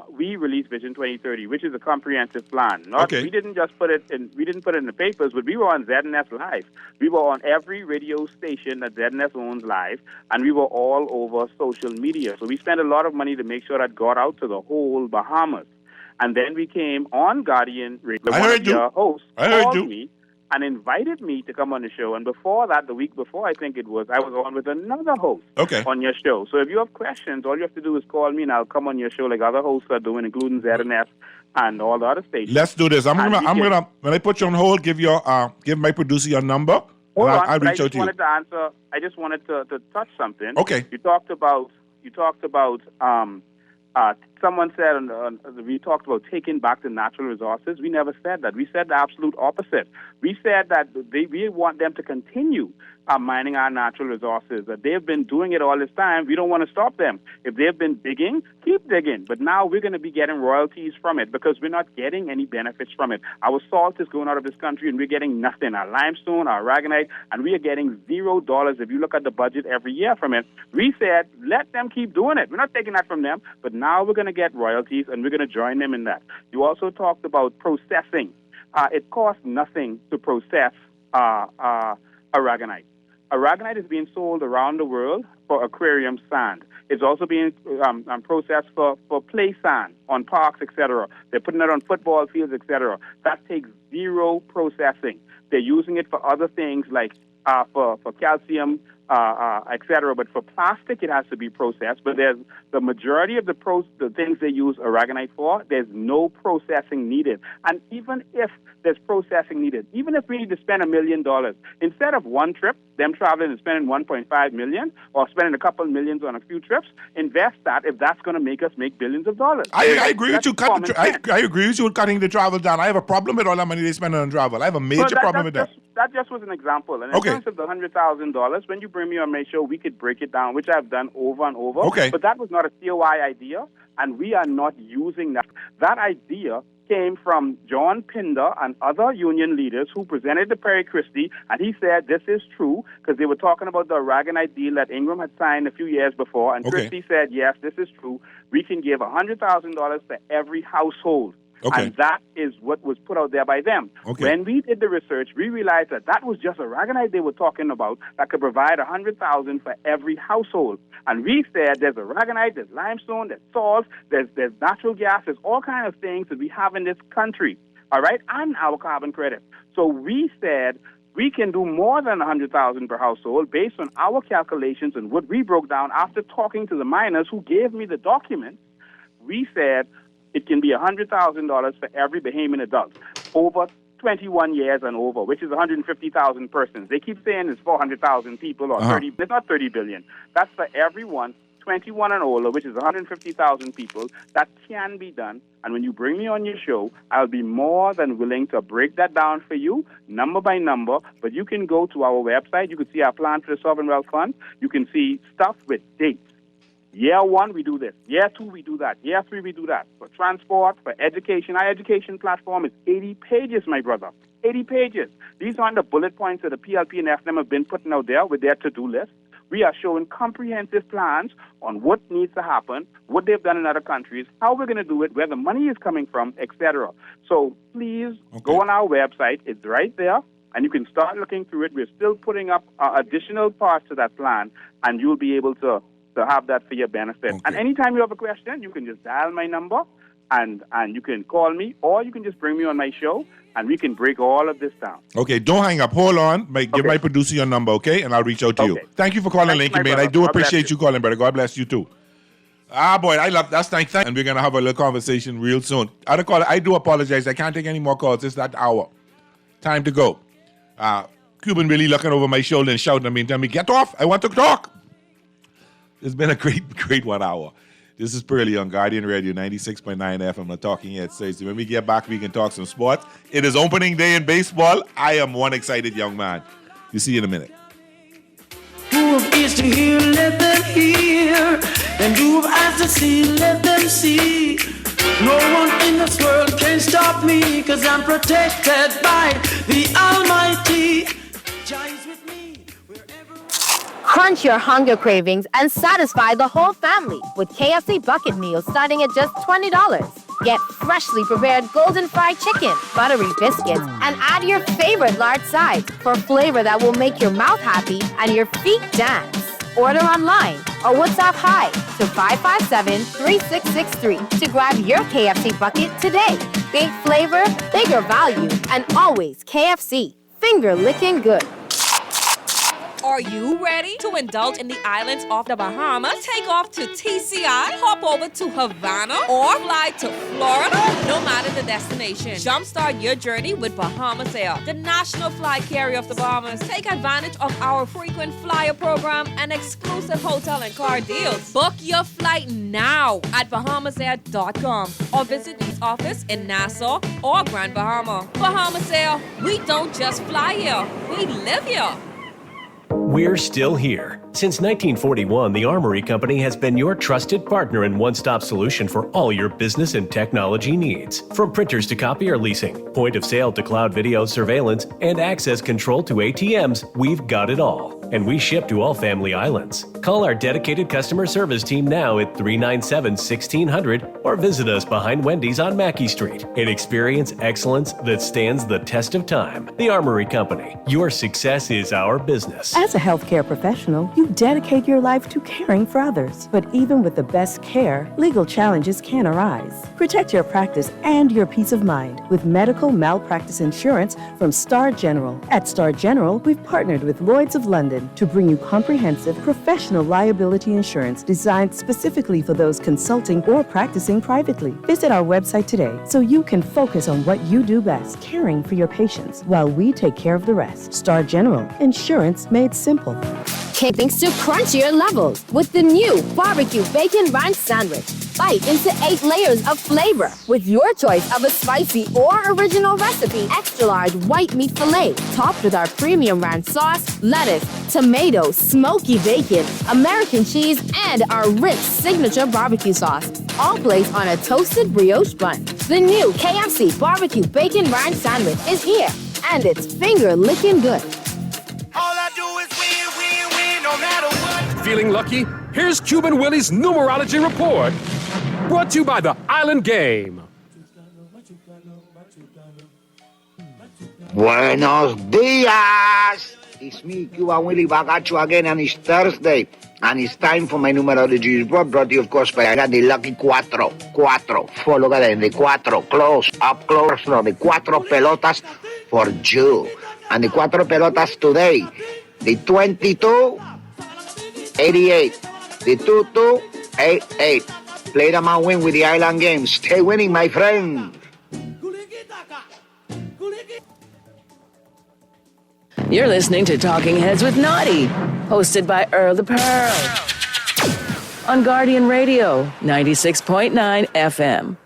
We released Vision 2030, which is a comprehensive plan. We didn't just put it in. We didn't put it in the papers, but we were on ZNS Live. We were on every radio station that ZNS owns live, and we were all over social media. So we spent a lot of money to make sure that got out to the whole Bahamas. And then we came on Guardian Radio. I heard you. Your hosts I heard called you. me and invited me to come on the show. And before that, the week before, I think it was, I was on with another host on your show. So if you have questions, all you have to do is call me, and I'll come on your show like other hosts are doing, including ZNS and all the other stations. Let's do this. I'm gonna when I put you on hold, give my producer your number. I'll reach out to you. I just wanted to touch something. Okay. You talked about someone said we talked about taking back the natural resources. We never said that. We said the absolute opposite. We said that we want them to continue mining our natural resources. That they've been doing it all this time. We don't want to stop them. If they've been digging, keep digging. But now we're going to be getting royalties from it because we're not getting any benefits from it. Our salt is going out of this country and we're getting nothing. Our limestone, our aragonite, and we are getting $0 if you look at the budget every year from it. We said, let them keep doing it. We're not taking that from them, but now we're going to get royalties and we're going to join them in that. You also talked about processing. It costs nothing to process aragonite. Aragonite is being sold around the world for aquarium sand. It's also being processed for play sand on parks, etc. They're putting it on football fields, etc. That takes zero processing. They're using it for other things like for calcium, etc. But for plastic, it has to be processed. But there's the majority of the things they use aragonite for, there's no processing needed. And even if there's processing needed, even if we need to spend $1 million, instead of one trip, them traveling and spending $1.5 million or spending a couple millions on a few trips, invest that if that's going to make us make billions of dollars. I agree with you. I agree with you with cutting the travel down. I have a problem with all that money they spend on travel. I have a major problem with that. That just was an example. And in terms of the $100,000, when you bring me on my show, we could break it down, which I've done over and over. Okay. But that was not a COI idea, and we are not using that. That idea came from John Pinder and other union leaders who presented to Perry Christie, and he said this is true because they were talking about the aragonite deal that Ingram had signed a few years before, and Christie said, yes, this is true. We can give $100,000 for every household. Okay. And that is what was put out there by them. Okay. When we did the research, we realized that was just aragonite they were talking about that could provide $100,000 for every household. And we said there's aragonite, there's limestone, there's salt, there's natural gas, there's all kinds of things that we have in this country, all right, and our carbon credit. So we said we can do more than $100,000 per household based on our calculations and what we broke down after talking to the miners who gave me the documents. We said it can be $100,000 for every Bahamian adult over 21 years and over, which is 150,000 persons. They keep saying it's 400,000 people or 30. It's not 30 billion. That's for everyone 21 and older, which is 150,000 people, that can be done. And when you bring me on your show, I'll be more than willing to break that down for you, number by number. But you can go to our website. You can see our plan for the Sovereign Wealth Fund. You can see stuff with dates. Year 1, we do this. Year 2, we do that. Year 3, we do that. For transport, for education. Our education platform is 80 pages, my brother. 80 pages. These aren't the bullet points that the PLP and FNM have been putting out there with their to-do list. We are showing comprehensive plans on what needs to happen, what they've done in other countries, how we're going to do it, where the money is coming from, etc. So please go on our website. It's right there, and you can start looking through it. We're still putting up additional parts to that plan, and you'll be able to have that for your benefit. Okay. And anytime you have a question, you can just dial my number, and you can call me, or you can just bring me on my show, and we can break all of this down. Okay, don't hang up. Hold on. Give my producer your number, okay? And I'll reach out to you. Thank you for calling, Linky, man. I do appreciate you calling, brother. God bless you, too. Boy, I love that. Thank. And we're going to have a little conversation real soon. Other caller, I do apologize. I can't take any more calls. It's that hour. Time to go. Cuban really looking over my shoulder and shouting at me and telling me, get off. I want to talk. It's been a great 1 hour. This is Pearly on Guardian Radio 96.9 FM, the Talking Heads. So when we get back, we can talk some sports. It is opening day in baseball. I am one excited young man. You see you in a minute. Who have ears to hear, let them hear. And who have eyes to see, let them see. No one in this world can stop me, 'cause I'm protected by the Almighty. Crunch your hunger cravings and satisfy the whole family with KFC bucket meals starting at just $20. Get freshly prepared golden fried chicken, buttery biscuits, and add your favorite large sides for flavor that will make your mouth happy and your feet dance. Order online or WhatsApp hi to 557-3663 to grab your KFC bucket today. Big flavor, bigger value, and always KFC. Finger licking good. Are you ready to indulge in the islands of the Bahamas? Take off to TCI, hop over to Havana, or fly to Florida. No matter the destination, jumpstart your journey with Bahamas Air, the national flight carrier of the Bahamas. Take advantage of our frequent flyer program and exclusive hotel and car deals. Book your flight now at bahamasair.com or visit the office in Nassau or Grand Bahama. Bahamas Air, we don't just fly here, we live here. We're still here. Since 1941, the Armory Company has been your trusted partner and one-stop solution for all your business and technology needs. From printers to copier leasing, point of sale to cloud video surveillance, and access control to ATMs, we've got it all. And we ship to all family islands. Call our dedicated customer service team now at 397-1600 or visit us behind Wendy's on Mackey Street and experience excellence that stands the test of time. The Armory Company. Your success is our business. As a healthcare professional, you dedicate your life to caring for others. But even with the best care, legal challenges can arise. Protect your practice and your peace of mind with medical malpractice insurance from Star General. At Star General, we've partnered with Lloyd's of London to bring you comprehensive professional liability insurance designed specifically for those consulting or practicing privately. Visit our website today so you can focus on what you do best, caring for your patients while we take care of the rest. Star General, insurance made simple. Thanks to crunchier levels with the new barbecue bacon ranch sandwich. Bite into 8 layers of flavor with your choice of a spicy or original recipe. Extra large white meat filet topped with our premium ranch sauce, lettuce, tomato, smoky bacon, American cheese, and our rich signature barbecue sauce. All placed on a toasted brioche bun. The new KFC barbecue bacon ranch sandwich is here, and it's finger licking good. Feeling lucky? Here's Cuban Willie's numerology report. Brought to you by the Island Game. Buenos dias! It's me, Cuban Willie, back at you again, and it's Thursday. And it's time for my numerology report, brought to you, of course, by I got the lucky cuatro. Follow that, the cuatro, close, up close, no, the cuatro pelotas for you. And the cuatro pelotas today, the 22-88, the 22-88. Play them and win with the Island Game. Stay winning, my friend. You're listening to Talking Heads with Naughty, hosted by Earl the Pearl. on Guardian Radio, 96.9 FM.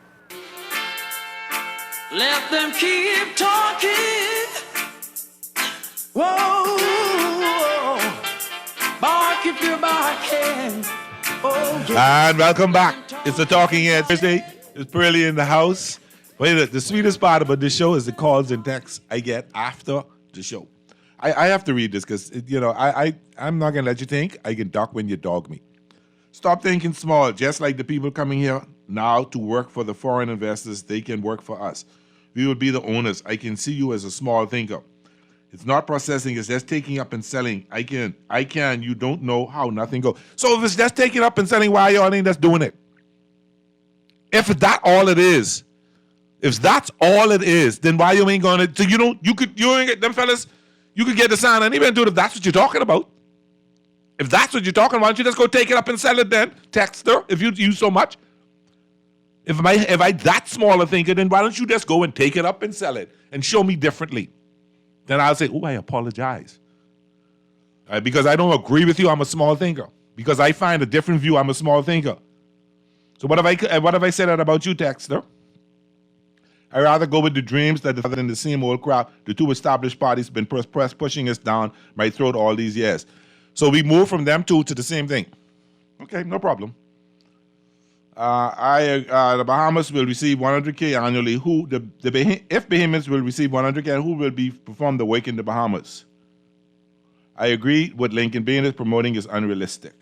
Let them keep talking. Whoa, bark if you're barking. Oh, yeah. And welcome back. It's the Talking Heads Thursday. It's Pearly in the house. Wait, the sweetest part about this show is the calls and texts I get after the show. I have to read this because, I'm not going to let you think. I can duck when you dog me. Stop thinking small. Just like the people coming here now to work for the foreign investors, they can work for us. We will be the owners. I can see you as a small thinker. It's not processing, it's just taking up and selling. I can. You don't know how nothing goes. So if it's just taking up and selling, why y'all ain't just doing it? If that's all it is, then why you ain't going to? So you ain't get them fellas, you could get the sign and even do it if that's what you're talking about. If that's what you're talking about, why don't you just go take it up and sell it then? Text her if you use so much. If I that small a thinker, then why don't you just go and take it up and sell it and show me differently? Then I'll say, I apologize. Because I don't agree with you, I'm a small thinker. Because I find a different view, I'm a small thinker. So what have I said that about you, Texter? I'd rather go with the dreams than the same old crap the two established parties been pushing us down my throat all these years. So we move from them two to the same thing. Okay, no problem. The Bahamas will receive $100K annually. If Bahamians will receive $100K, who will perform the work in the Bahamas? I agree what Lincoln Bain is promoting is unrealistic.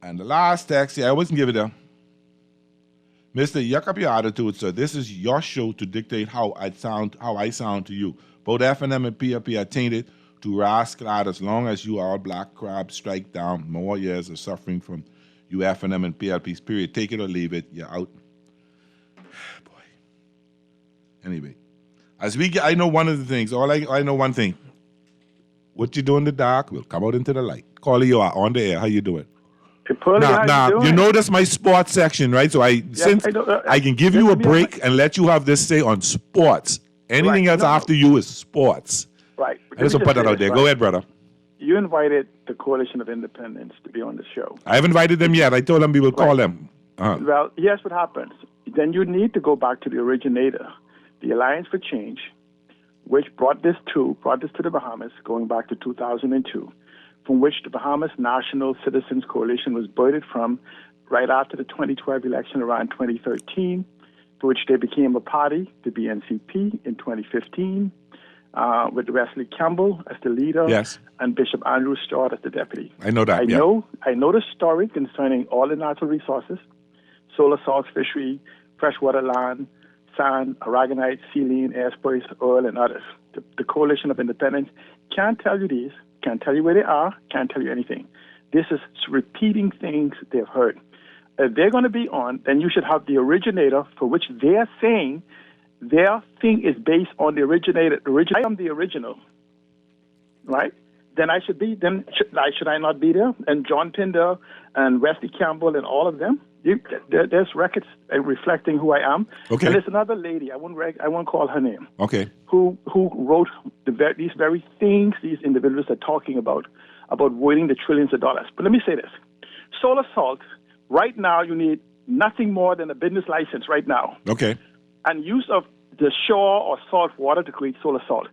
And the last text, I wasn't giving it a Mr. Yuck up your attitude, sir. This is your show to dictate how I sound to you. Both FNM and PLP are tainted to rascal out as long as you are black crab strike down more years of suffering from you FNM and PLP's period. Take it or leave it. You're out. Boy. Anyway, I know one of the things. I know one thing. What you do in the dark will come out into the light. Caller, you are on the air. How you doing? You know that's my sports section, right? So I can give you a break and let you have this say on sports. Anything else after you is sports. Right. I just put that out there. Go ahead, brother. You invited the Coalition of Independents to be on the show. I haven't invited them yet. I told them we will call them. Well, here's what happens. Then you need to go back to the originator, the Alliance for Change, which brought this to the Bahamas going back to 2002, from which the Bahamas National Citizens Coalition was birthed from right after the 2012 election around 2013, for which they became a party, the BNCP, in 2015. With Wesley Campbell as the leader, yes, and Bishop Andrew Stewart as the deputy. I know that. I know the story concerning all the natural resources: solar salts, fishery, freshwater land, sand, aragonite, sealing, airspace, oil, and others. The Coalition of Independents can't tell you these, can't tell you where they are, can't tell you anything. This is repeating things they've heard. If they're going to be on, then you should have the originator, for which they're saying their thing is based on the originator. I am the original, right? Then should I not be there? And John Pinder and Wesley Campbell and all of them. There's records reflecting who I am. Okay. And there's another lady. I won't call her name. Okay. Who wrote these very things these individuals are talking about voiding the trillions of dollars. But let me say this: solar salt. Right now, you need nothing more than a business license. Right now. Okay. And use of the shore or salt water to create solar salt.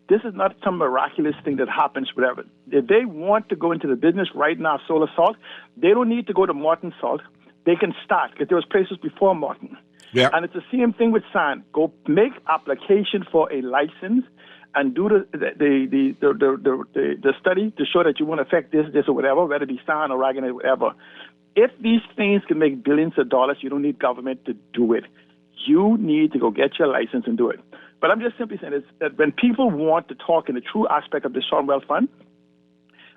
This is not some miraculous thing that happens whatever. If they want to go into the business right now, solar salt, they don't need to go to Morton Salt. They can start, because there was places before Morton. Yeah. And it's the same thing with sand. Go make application for a license and do the study to show that you want to affect this or whatever, whether it be sand or aragonite, whatever. If these things can make billions of dollars, you don't need government to do it. You need to go get your license and do it. But I'm just simply saying is that when people want to talk in the true aspect of the Sovereign Wealth Fund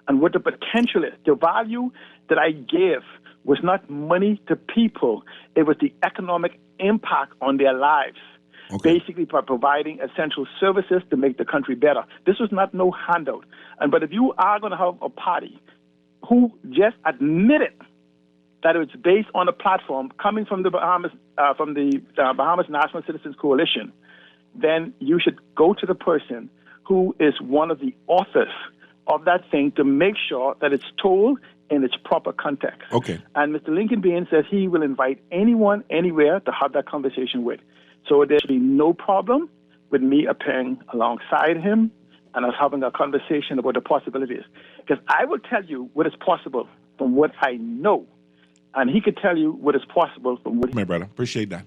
and what the potential is, the value that I gave was not money to people. It was the economic impact on their lives, basically by providing essential services to make the country better. This was not no handout. But if you are going to have a party who just admitted that it's based on a platform coming from the Bahamas National Citizens Coalition, then you should go to the person who is one of the authors of that thing to make sure that it's told in its proper context. Okay. And Mr. Lincoln Bain says he will invite anyone, anywhere to have that conversation with. So there should be no problem with me appearing alongside him and us having a conversation about the possibilities. Because I will tell you what is possible from what I know, and he could tell you what is possible from what My brother, appreciate that.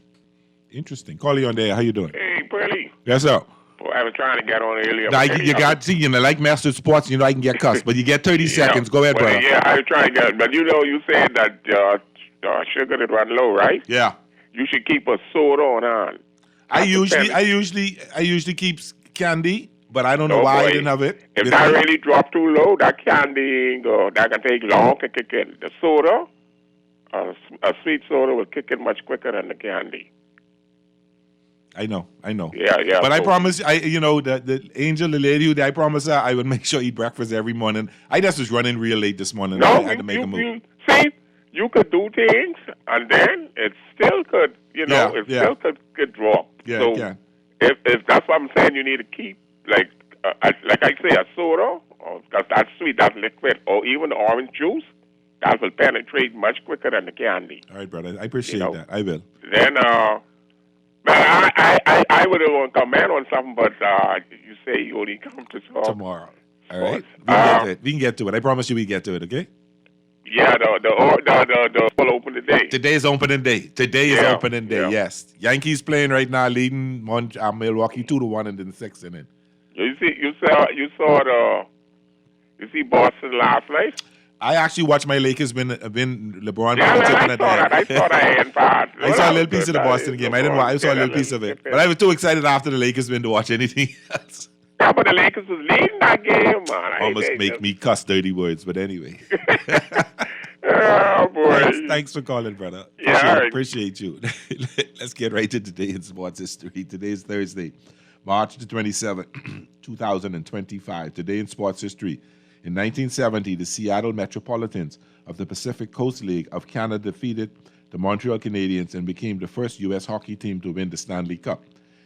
Interesting. Call you on there. How you doing? Hey, Pearly. Yes, sir. Boy, I was trying to get on earlier. Now, you got, see, you know, like Master Sports, you know, I can get cussed, but you get 30 seconds. Go ahead, brother. Yeah, I was trying to get, but you know, you said that sugar that run low, right? Yeah. You should keep a soda on hand. I usually keep candy, but I don't know why I didn't have it. If that really drop too low, that candy ain't go. That can take long to kick in. The soda, a sweet soda will kick in much quicker than the candy. I know. Yeah. But I promise, the angel, the lady, I promise her I would make sure I eat breakfast every morning. I just was running real late this morning. No, I had to make a move. See, you could do things, and then it still could, still could drop. Yeah, so it can. If that's what I'm saying, you need to keep, like I say, a soda, because that's sweet, that's liquid, or even orange juice, that will penetrate much quicker than the candy. All right, brother. I appreciate that. I will. Then, I would want to comment on something, but you say you only come to talk tomorrow. All right. We can get to it. I promise you we get to it, okay? Yeah, the will open today. Today is opening day. Today is opening day, yes. Yankees playing right now, leading Milwaukee 2-1 and then 6 inning. You see Boston last night? I actually watched my Lakers win LeBron. I saw that end part. I saw a little piece of the Boston game. I didn't watch. I saw a little piece of it. But I was too excited after the Lakers win to watch anything else. Yeah, but the Lakers was leading that game, man. Almost make me cuss dirty words, but anyway. Oh, boy. Thanks for calling, brother. Yeah, appreciate you. Let's get right to today in sports history. Today is Thursday, March the 27th, 2025. Today in sports history. In 1970, the Seattle Metropolitans of the Pacific Coast League of Canada defeated the Montreal Canadiens and became the first U.S. hockey team to win the Stanley Cup.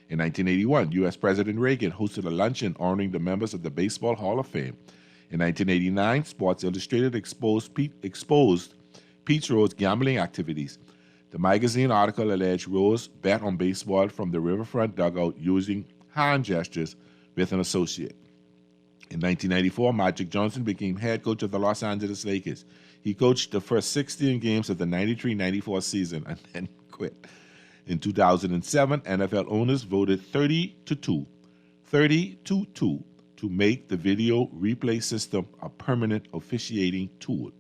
In 1981, U.S. President Reagan hosted a luncheon honoring the members of the Baseball Hall of Fame. In 1989, Sports Illustrated exposed Pete Rose's gambling activities. The magazine article alleged Rose bet on baseball from the riverfront dugout using hand gestures with an associate. In 1994, Magic Johnson became head coach of the Los Angeles Lakers. He coached the first 16 games of the 93-94 season and then quit. In 2007, NFL owners voted 30-2 to make the video replay system a permanent officiating tool.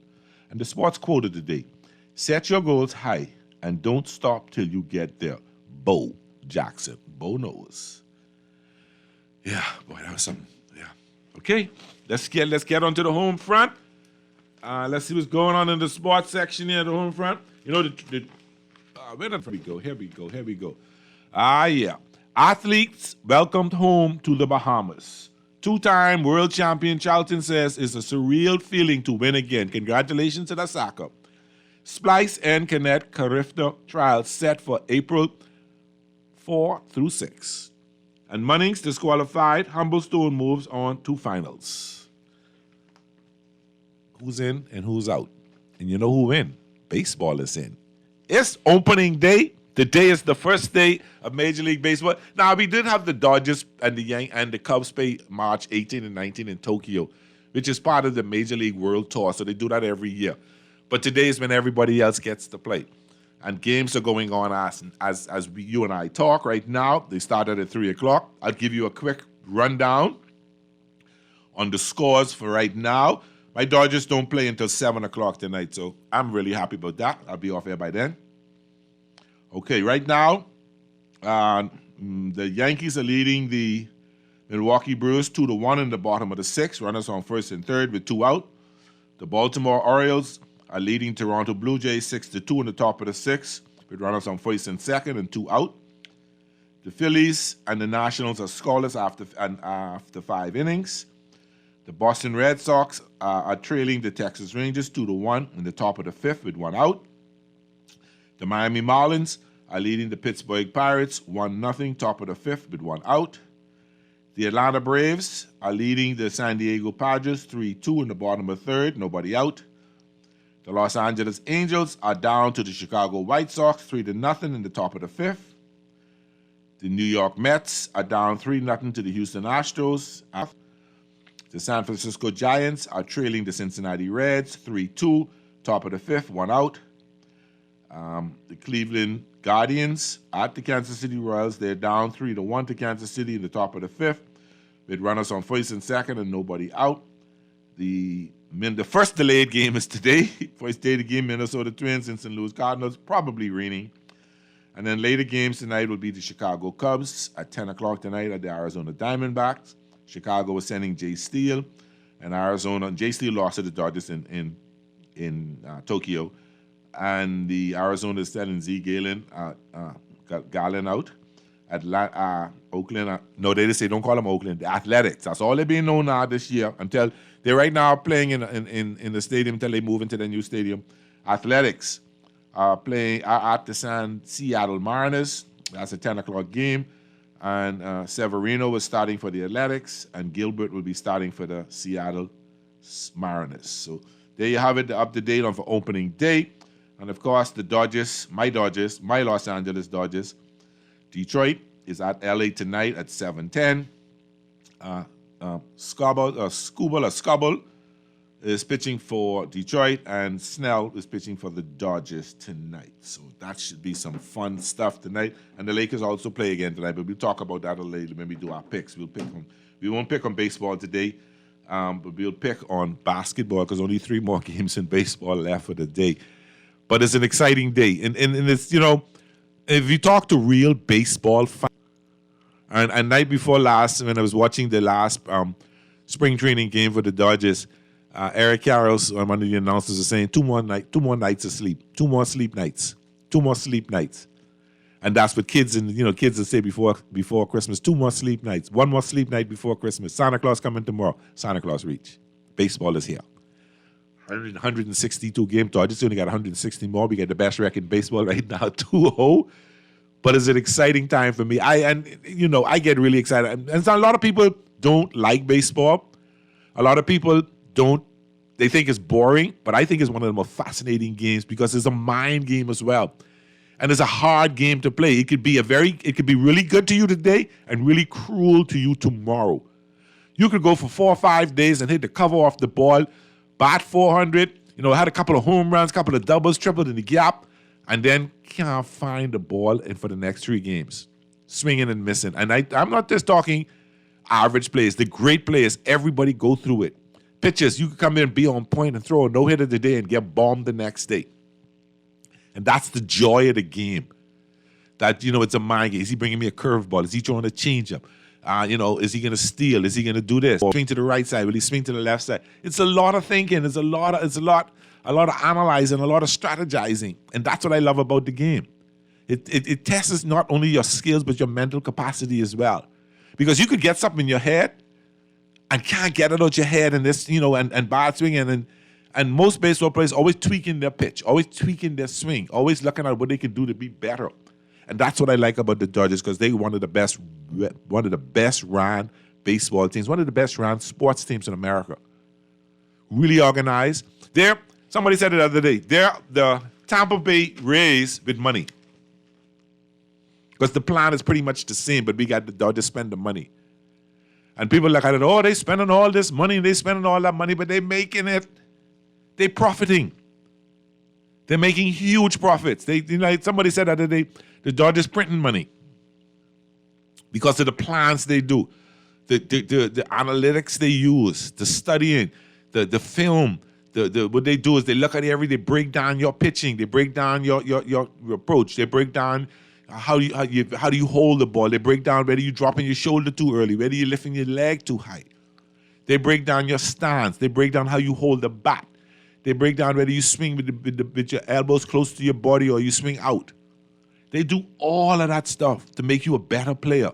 And the sports quote of the day: set your goals high and don't stop till you get there. Bo Jackson. Bo knows. Yeah, boy, that was something. Okay, let's get onto the home front. Let's see what's going on in the sports section here, the home front. You know, where did we go? Here we go. Yeah. Athletes welcomed home to the Bahamas. Two-time world champion Charlton says it's a surreal feeling to win again. Congratulations to the soccer. Splice and Canet Carifta trials set for April 4 through 6. And Munnings disqualified. Humblestone moves on to finals. Who's in and who's out? And you know who in? Baseball is in. It's opening day. Today is the first day of Major League Baseball. Now, we did have the Dodgers and the Cubs play March 18 and 19 in Tokyo, which is part of the Major League World Tour, so they do that every year. But today is when everybody else gets to play. And games are going on as you and I talk right now. They started at 3 o'clock. I'll give you a quick rundown on the scores for right now. My Dodgers don't play until 7 o'clock tonight, so I'm really happy about that. I'll be off air by then. Okay, right now, the Yankees are leading the Milwaukee Brewers 2-1 in the bottom of the 6th. Runners on first and third with 2 out. The Baltimore Orioles are leading Toronto Blue Jays 6-2 in the top of the 6th, with runners on first and second and 2 out. The Phillies and the Nationals are scoreless after 5 innings. The Boston Red Sox are trailing the Texas Rangers 2-1 in the top of the 5th with 1 out. The Miami Marlins are leading the Pittsburgh Pirates 1-0, top of the 5th with 1 out. The Atlanta Braves are leading the San Diego Padres 3-2 in the bottom of the 3rd, nobody out. The Los Angeles Angels are down to the Chicago White Sox 3-0 in the top of the fifth. The New York Mets are down 3-0 to the Houston Astros. The San Francisco Giants are trailing the Cincinnati Reds 3-2, top of the fifth, one out. The Cleveland Guardians at the Kansas City Royals, they're down 3-1 to Kansas City in the top of the fifth, with runners on first and second and nobody out. The first delayed game is today. First day of the game, Minnesota Twins and St. Louis Cardinals, probably raining. And then later games tonight will be the Chicago Cubs at 10 o'clock tonight at the Arizona Diamondbacks. Chicago is sending Jay Steele, and Arizona. Jay Steele lost to the Dodgers in Tokyo, and the Arizona is sending Z Galen out. Oakland. No, they just say don't call them Oakland. The Athletics. That's all they're being known now this year until they're right now playing in the stadium until they move into the new stadium. Athletics are playing at the Seattle Mariners. That's a 10 o'clock game. And Severino is starting for the Athletics, and Gilbert will be starting for the Seattle Mariners. So there you have it, the up-to-date on for opening day. And, of course, the Dodgers, my Los Angeles Dodgers. Detroit is at L.A. tonight at 7:10. Scobble is pitching for Detroit, and Snell is pitching for the Dodgers tonight. So that should be some fun stuff tonight. And the Lakers also play again tonight, but we'll talk about that a little later when we do our picks. We won't pick on baseball today, but we'll pick on basketball because only 3 more games in baseball left for the day. But it's an exciting day. And it's, if you talk to real baseball fans, and night before last, when I was watching the last spring training game for the Dodgers, Eric Karros, one of the announcers, was saying 2 more nights of sleep, 2 more sleep nights, and that's what kids will say before Christmas. 2 more sleep nights, 1 more sleep night before Christmas. Santa Claus coming tomorrow. Santa Claus reach. Baseball is here. 162 game Dodgers only got 160 more. We got the best record in baseball right now, 2-0. But it's an exciting time for me. I get really excited. And so a lot of people don't like baseball. A lot of people they think it's boring, but I think it's one of the most fascinating games because it's a mind game as well. And it's a hard game to play. It could be really good to you today and really cruel to you tomorrow. You could go for 4 or 5 days and hit the cover off the ball, bat 400, had a couple of home runs, couple of doubles, tripled in the gap, and then can't find the ball in for the next 3 games. Swinging and missing. And I'm not just talking average players. The great players, everybody go through it. Pitchers, you can come in and be on point and throw a no-hitter today and get bombed the next day. And that's the joy of the game. That, it's a mind game. Is he bringing me a curveball? Is he throwing a changeup? Is he going to steal? Is he going to do this? Swing to the right side? Will he swing to the left side? It's a lot of thinking. It's a lot of analyzing, a lot of strategizing. And that's what I love about the game. It tests not only your skills, but your mental capacity as well. Because you could get something in your head and can't get it out your head and this, and bad swinging. And most baseball players always tweaking their pitch, always tweaking their swing, always looking at what they can do to be better. And that's what I like about the Dodgers because they're one of the best ran baseball teams, one of the best ran sports teams in America. Really organized. Somebody said it the other day, they're the Tampa Bay Rays with money. Because the plan is pretty much the same, but we got the Dodgers spend the money. And people look at it, they spending all this money, they spending all that money, but they making it, they profiting. They're making huge profits. Somebody said the other day, the Dodgers printing money because of the plans they do, the analytics they use, the studying, the film. What they do is they look at it they break down your pitching, they break down your approach, they break down how do you hold the ball, they break down whether you're dropping your shoulder too early, whether you're lifting your leg too high. They break down your stance, they break down how you hold the bat. They break down whether you swing with your elbows close to your body or you swing out. They do all of that stuff to make you a better player.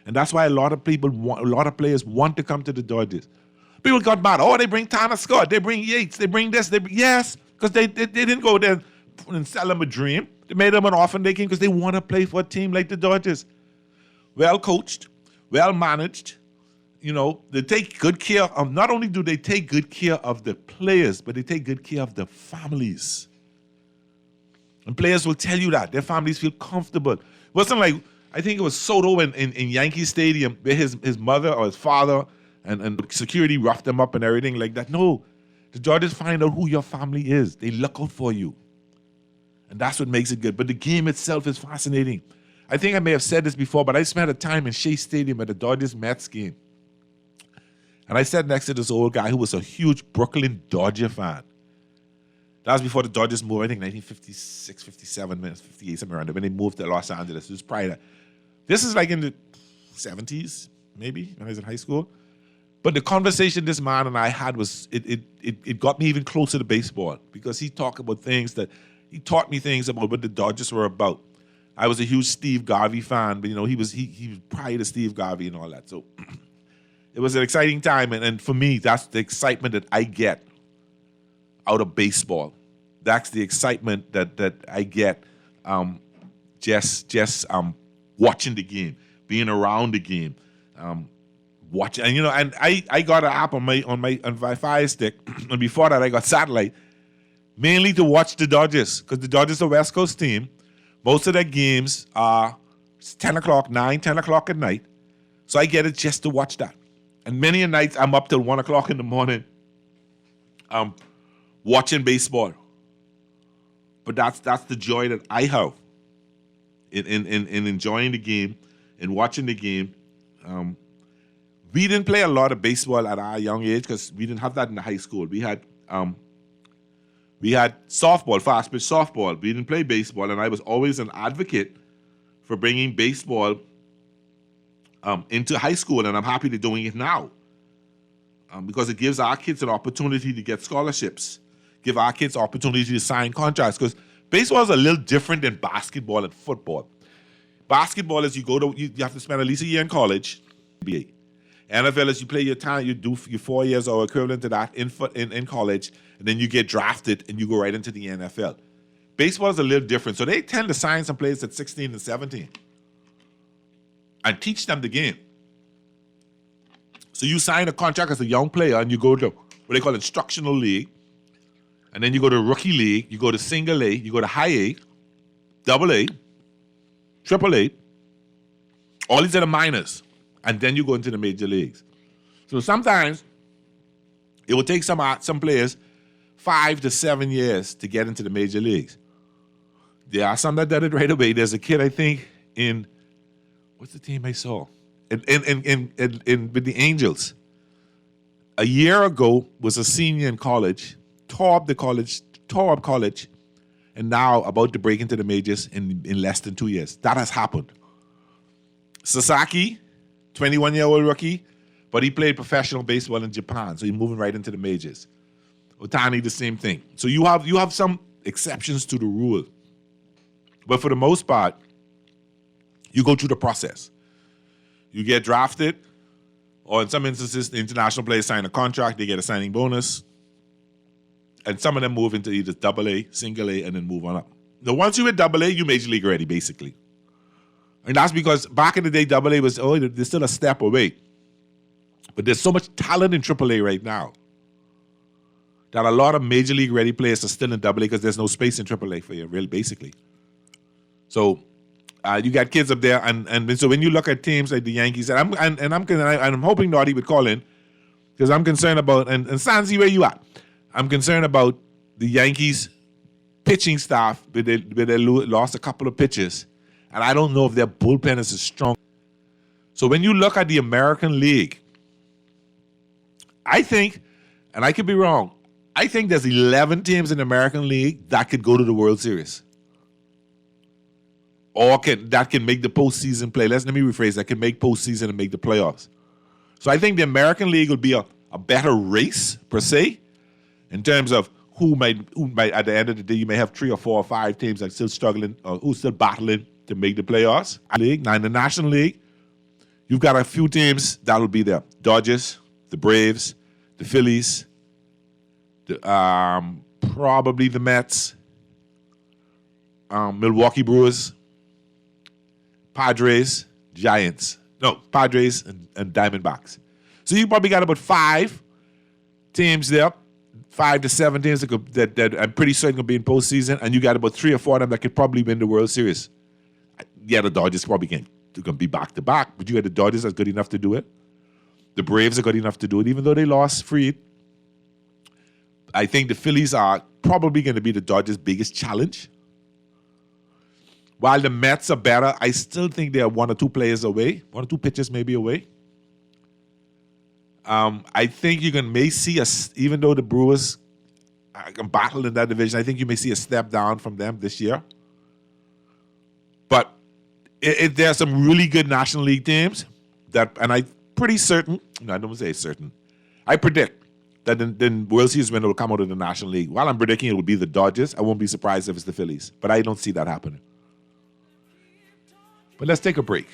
And that's why a lot of players want to come to the Dodgers. People got mad. They bring Tanner Scott. They bring Yates. They bring this. Yes, because they didn't go there and sell them a dream. They made them an offer and they came because they want to play for a team like the Dodgers. Well coached, well managed, they take good care of, not only do they take good care of the players, but they take good care of the families. And players will tell you that. Their families feel comfortable. It wasn't like, I think it was Soto in Yankee Stadium, where his mother or his father and security roughed them up and everything like that. No, the Dodgers find out who your family is. They look out for you. And that's what makes it good. But the game itself is fascinating. I think I may have said this before, but I spent a time in Shea Stadium at the Dodgers-Mets game. And I sat next to this old guy who was a huge Brooklyn Dodger fan. That was before the Dodgers moved, I think 1956, 57, 58, somewhere around there, when they moved to Los Angeles. It was prior to that. This is like in the 70s, maybe, when I was in high school. But the conversation this man and I had was, it got me even closer to baseball, because he talked about things that, he taught me things about what the Dodgers were about. I was a huge Steve Garvey fan, but he was prior to Steve Garvey and all that. So it was an exciting time, and for me, that's the excitement that I get out of baseball. That's the excitement that I get just watching the game, being around the game, watching. And I got an app on my Fire Stick, and before that I got satellite, mainly to watch the Dodgers, because the Dodgers are a West Coast team. Most of their games are 10 o'clock at night, so I get it just to watch that. And many a nights I'm up till 1 o'clock in the morning watching baseball. But that's the joy that I have in enjoying the game and watching the game. We didn't play a lot of baseball at our young age because we didn't have that in the high school. We had softball, fast pitch softball. We didn't play baseball, and I was always an advocate for bringing baseball into high school, and I'm happy to doing it now because it gives our kids an opportunity to get scholarships, give our kids opportunity to sign contracts, because baseball is a little different than basketball and football. Basketball is you have to spend at least a year in college, NBA. NFL is you play your time, you do your 4 years or equivalent to that in college, and then you get drafted and you go right into the NFL. Baseball is a little different. So they tend to sign some players at 16 and 17 and teach them the game. So you sign a contract as a young player and you go to what they call instructional league, and then you go to rookie league, you go to single A, you go to high A, double A, triple A. All these are the minors. And then you go into the major leagues. So sometimes it will take some players 5 to 7 years to get into the major leagues. There are some that did it right away. There's a kid, I think, what's the team I saw? With the Angels. A year ago was a senior in college, tore up college, and now about to break into the majors in less than 2 years. That has happened. Sasaki, 21-year-old rookie, but he played professional baseball in Japan, so he's moving right into the majors. Otani, the same thing. So you have some exceptions to the rule. But for the most part, you go through the process. You get drafted, or in some instances, the international players sign a contract, they get a signing bonus, and some of them move into either double A, single A, and then move on up. Now, once you hit double A, you're major league ready, basically. And that's because back in the day, double A was, they're still a step away. But there's so much talent in triple A right now that a lot of major league ready players are still in double A because there's no space in triple A for you, really, basically. So you got kids up there, and so when you look at teams like the Yankees, and I'm hoping Naughty would call in because I'm concerned about, and Sansi, where you at? I'm concerned about the Yankees pitching staff where they lost a couple of pitchers. And I don't know if their bullpen is as strong. So when you look at the American League, I think, and I could be wrong, I think there's 11 teams in the American League that could go to the World Series. Or that can make the postseason play. Let me rephrase, that can make postseason and make the playoffs. So I think the American League will be a better race, per se, in terms of who might, at the end of the day, you may have 3 or 4 or 5 teams that are still struggling, or who's still battling to make the playoffs. Now in the National League, you've got a few teams that'll be there. Dodgers, the Braves, the Phillies, probably the Mets, Milwaukee Brewers, Padres, Giants. No, Padres and Diamondbacks. So you probably got about 5 teams there, 5 to 7 teams that I'm pretty certain will be in postseason, and you got about 3 or 4 of them that could probably win the World Series. Yeah, the Dodgers probably going to be back-to-back, but you got the Dodgers that's good enough to do it. The Braves are good enough to do it, even though they lost Fried. I think the Phillies are probably going to be the Dodgers' biggest challenge. While the Mets are better, I still think they are 1 or 2 players away, 1 or 2 pitchers maybe away. I think you may see even though the Brewers can battle in that division, I think you may see a step down from them this year. But there are some really good National League teams and I'm pretty certain, I don't say certain, I predict that the World Series winner will come out of the National League. While I'm predicting it will be the Dodgers, I won't be surprised if it's the Phillies. But I don't see that happening. But let's take a break.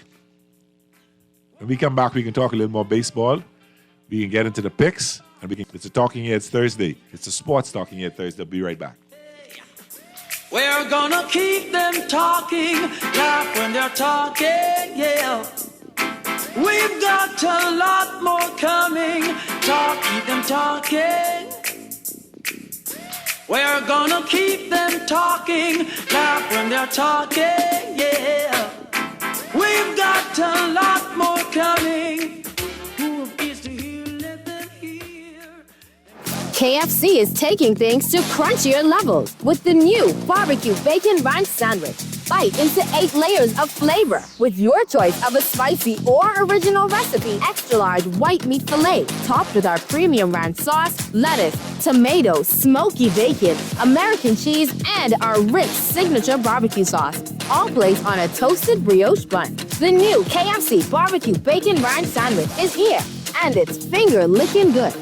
When we come back, we can talk a little more baseball. We can get into the picks. And it's a Talking Heads Thursday. It's a sports Talking Head Thursday. I'll be right back. We're gonna keep them talking, laugh when they're talking, yeah. We've got a lot more coming, keep them talking. We're gonna keep them talking, laugh when they're talking, yeah. We've got a lot more coming. Who is to hear, let them hear. KFC is taking things to crunchier levels with the new barbecue bacon ranch sandwich. Bite into 8 layers of flavor with your choice of a spicy or original recipe. Extra large white meat filet topped with our premium ranch sauce, lettuce, tomato, smoky bacon, American cheese, and our rich signature barbecue sauce. All placed on a toasted brioche bun. The new KFC barbecue bacon ranch sandwich is here, and it's finger-licking good.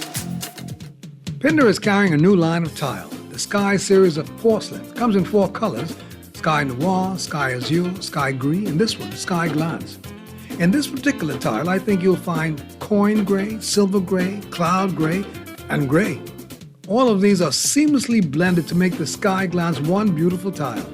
Pinder is carrying a new line of tile, the Sky series of porcelain. It comes in 4 colors, Sky Noir, Sky Azure, Sky Gris, and this one, Sky Glance. In this particular tile, I think you'll find coin gray, silver gray, cloud gray, and gray. All of these are seamlessly blended to make the Sky Glance one beautiful tile.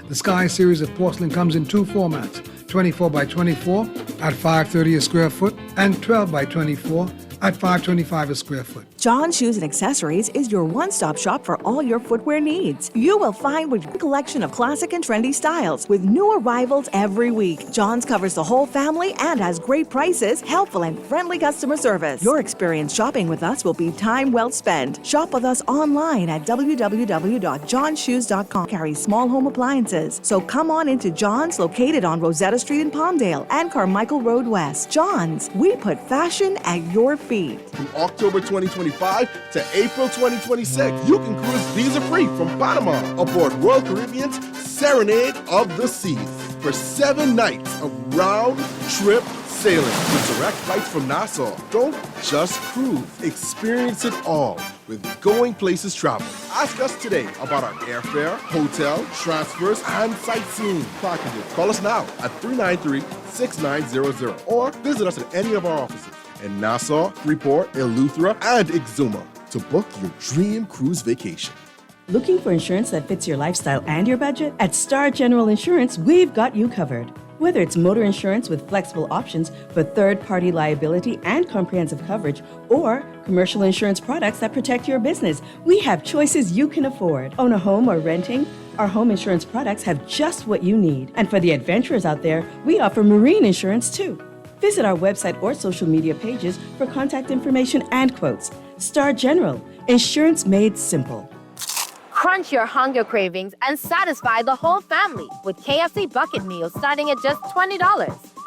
The Sky series of porcelain comes in 2 formats, 24 by 24 at $5.30 a square foot and 12 by 24 at $5.25 a square foot. John Shoes and Accessories is your one-stop shop for all your footwear needs. You will find a collection of classic and trendy styles with new arrivals every week. John's covers the whole family and has great prices, helpful and friendly customer service. Your experience shopping with us will be time well spent. Shop with us online at www.johnshoes.com. Carries small home appliances. So come on into John's, located on Rosetta Street in Palmdale and Carmichael Road West. John's, we put fashion at your feet. From October 2025 to April 2026, you can cruise visa-free from Panama aboard Royal Caribbean's Serenade of the Seas for 7 nights of round-trip sailing with direct flights from Nassau. Don't just cruise, experience it all with Going Places Travel. Ask us today about our airfare, hotel, transfers, and sightseeing packages. Call us now at 393-6900 or visit us at any of our offices in Nassau, Freeport, Eleuthera, and Exuma to book your dream cruise vacation. Looking for insurance that fits your lifestyle and your budget? At Star General Insurance, we've got you covered. Whether it's motor insurance with flexible options for third-party liability and comprehensive coverage, or commercial insurance products that protect your business, we have choices you can afford. Own a home or renting? Our home insurance products have just what you need. And for the adventurers out there, we offer marine insurance too. Visit our website or social media pages for contact information and quotes. Star General, insurance made simple. Crunch your hunger cravings and satisfy the whole family with KFC bucket meals starting at just $20.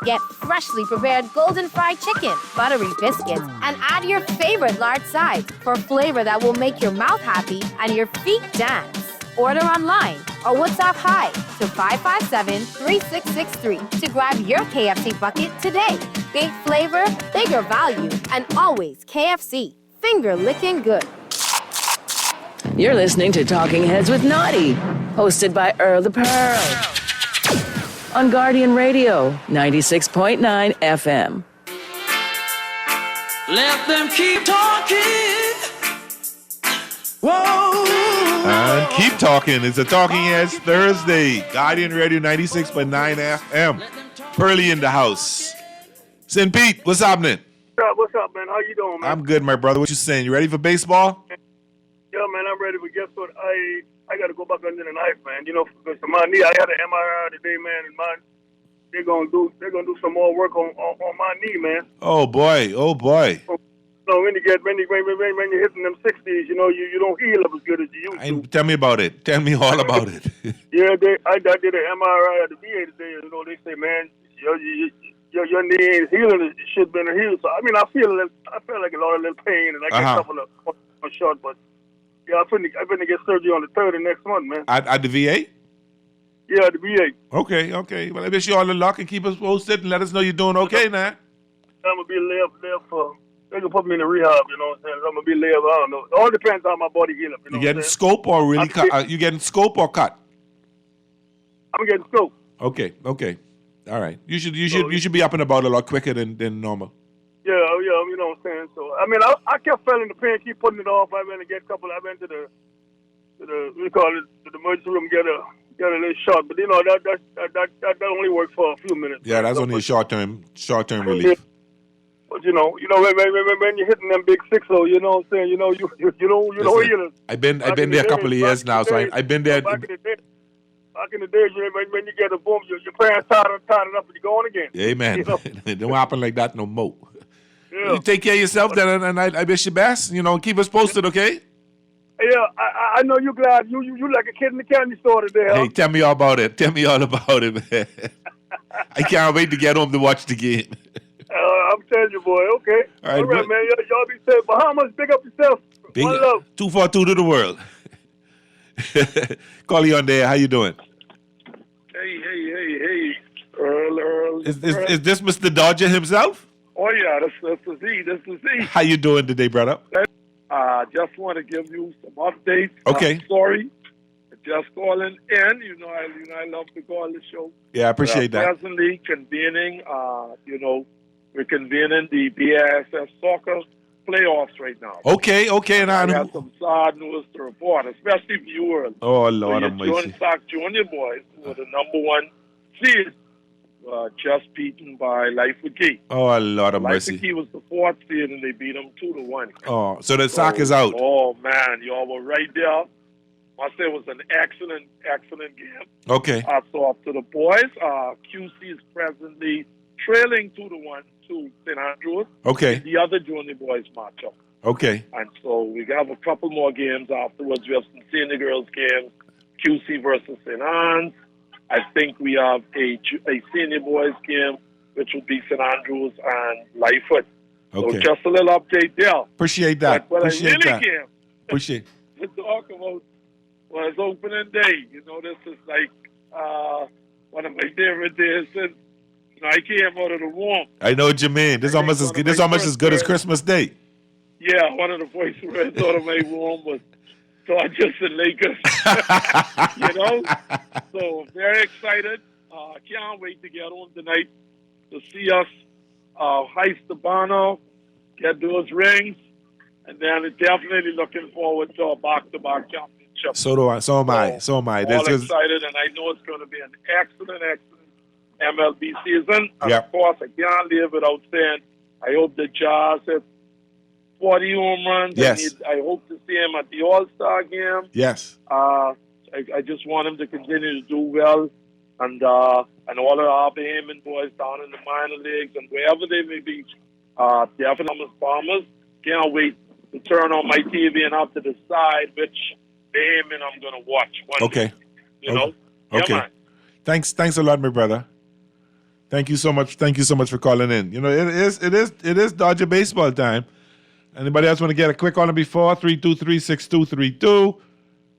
Get freshly prepared golden fried chicken, buttery biscuits, and add your favorite large sides for flavor that will make your mouth happy and your feet dance. Order online or WhatsApp hi to 557-3663 to grab your KFC bucket today. Big flavor, bigger value, and always KFC. Finger licking good. You're listening to Talking Heads with Naughty, hosted by Earl the Pearl. On Guardian Radio, 96.9 FM. Let them keep talking. Whoa. And keep talking. It's a Talking Heads Thursday. Guardian Radio 96.9 FM. Pearly in the house. St. Pete, what's happening? What's up, man? How you doing, man? I'm good, my brother. What you saying? You ready for baseball? Yeah, man, I'm ready. But guess what? I got to go back under the knife, man. You know, because my knee, I had an MRI today, man, and they're gonna do some more work on my knee, man. Oh boy. So when you're hitting them 60s, you know, you don't heal up as good as you used to. Tell me about it. Tell me all about it. Yeah, I did an MRI at the VA today. You know, they say, man, your knee ain't healing. It should have been healed. So I mean, I feel like a lot of little pain, and I get a couple of short, but yeah, I'm finna get surgery on the 3rd of next month, man. At the VA? Yeah, at the VA. Okay. Well, I wish you all the luck and keep us posted and let us know you're doing okay now. I'm gonna be left for. They can put me in the rehab, you know what I'm saying? I'm gonna be left. I don't know. It all depends on how my body heals. You getting scope or really cut? You getting scope or cut? I'm getting scope. Okay. All right. You should be up and about a lot quicker than normal. Yeah, you know what I'm saying. So I mean, I kept feeling the pain, keep putting it off. I went to the we call it the emergency room, get a little shot, but you know that only works for a few minutes. Yeah, that's only a short term relief. But you know when you're hitting them big 6-0, you know what I'm saying. You know you don't heal it. I've been there a couple of years now, so I've been there. Back in the day, when you get a boom, your parents tied it up and you're going again. Amen. You know? It don't happen like that no more. Yeah. You take care of yourself then, and I wish you best. You know, keep us posted, okay? Yeah, I know you're glad. You like a kid in the candy store today, huh? Hey, tell me all about it. Man. I can't wait to get home to watch the game. I'm telling you, boy. Okay. All right, man. Y'all be safe. Bahamas, big up yourself. One love. 242 to the world. Call you on there. How you doing? Hey. Earl. Is this Mr. Dodger himself? Oh, yeah, that's the Z. That's the Z. How you doing today, brother? Just want to give you some updates. Okay. Sorry. Just calling in. You know I love to call the show. Yeah, I appreciate that. Presently convening, we're convening the BASF soccer playoffs right now. Okay. And I have some sad news to report, especially for you, Earl. Oh, Lord of mercy. Sock Junior boys were the #1 seed, just beaten by Life with Key. Oh, Lord of Life mercy. with Key was the 4th seed, and they beat them 2-1. Oh, so the Sock is out. Oh, man, y'all were right there. I say it was an excellent game. Okay. So up to the boys, QC is presently trailing 2-1 to St. Andrews. Okay. The other junior boys match up. Okay. And so we have a couple more games afterwards. We have some senior girls games, QC versus St. Anne's. I think we have a senior boys game, which would be St. Andrews and Lightfoot. Okay. So just a little update there. Appreciate that. But what Appreciate I really that. came Appreciate. to talk about was opening day. You know, this is like one of my favorite days since I came out of the womb. I know what you mean. This almost as good as Christmas Day. Yeah, one of the voices right out of my womb was Dodgers and Lakers. You know? So very excited. Can't wait to get home tonight to see us heist the banner, get those rings, and then definitely looking forward to a back-to-back championship. So am I. All excited, and I know it's going to be an excellent MLB season. And Yep. of course, I can't leave without saying I hope the Jazz hit 40 home runs. Yes. I hope to see him at the All-Star game. Yes. I just want him to continue to do well, and all of our Bahamian boys down in the minor leagues and wherever they may be, definitely Bombers. Can't wait to turn on my TV and have to decide which Bahamian I'm going to watch. Okay. You know? Okay. Yeah, man. Thanks a lot, my brother. Thank you so much for calling in. You know, it is Dodger baseball time. Anybody else want to get a quick on it before? 323-6232,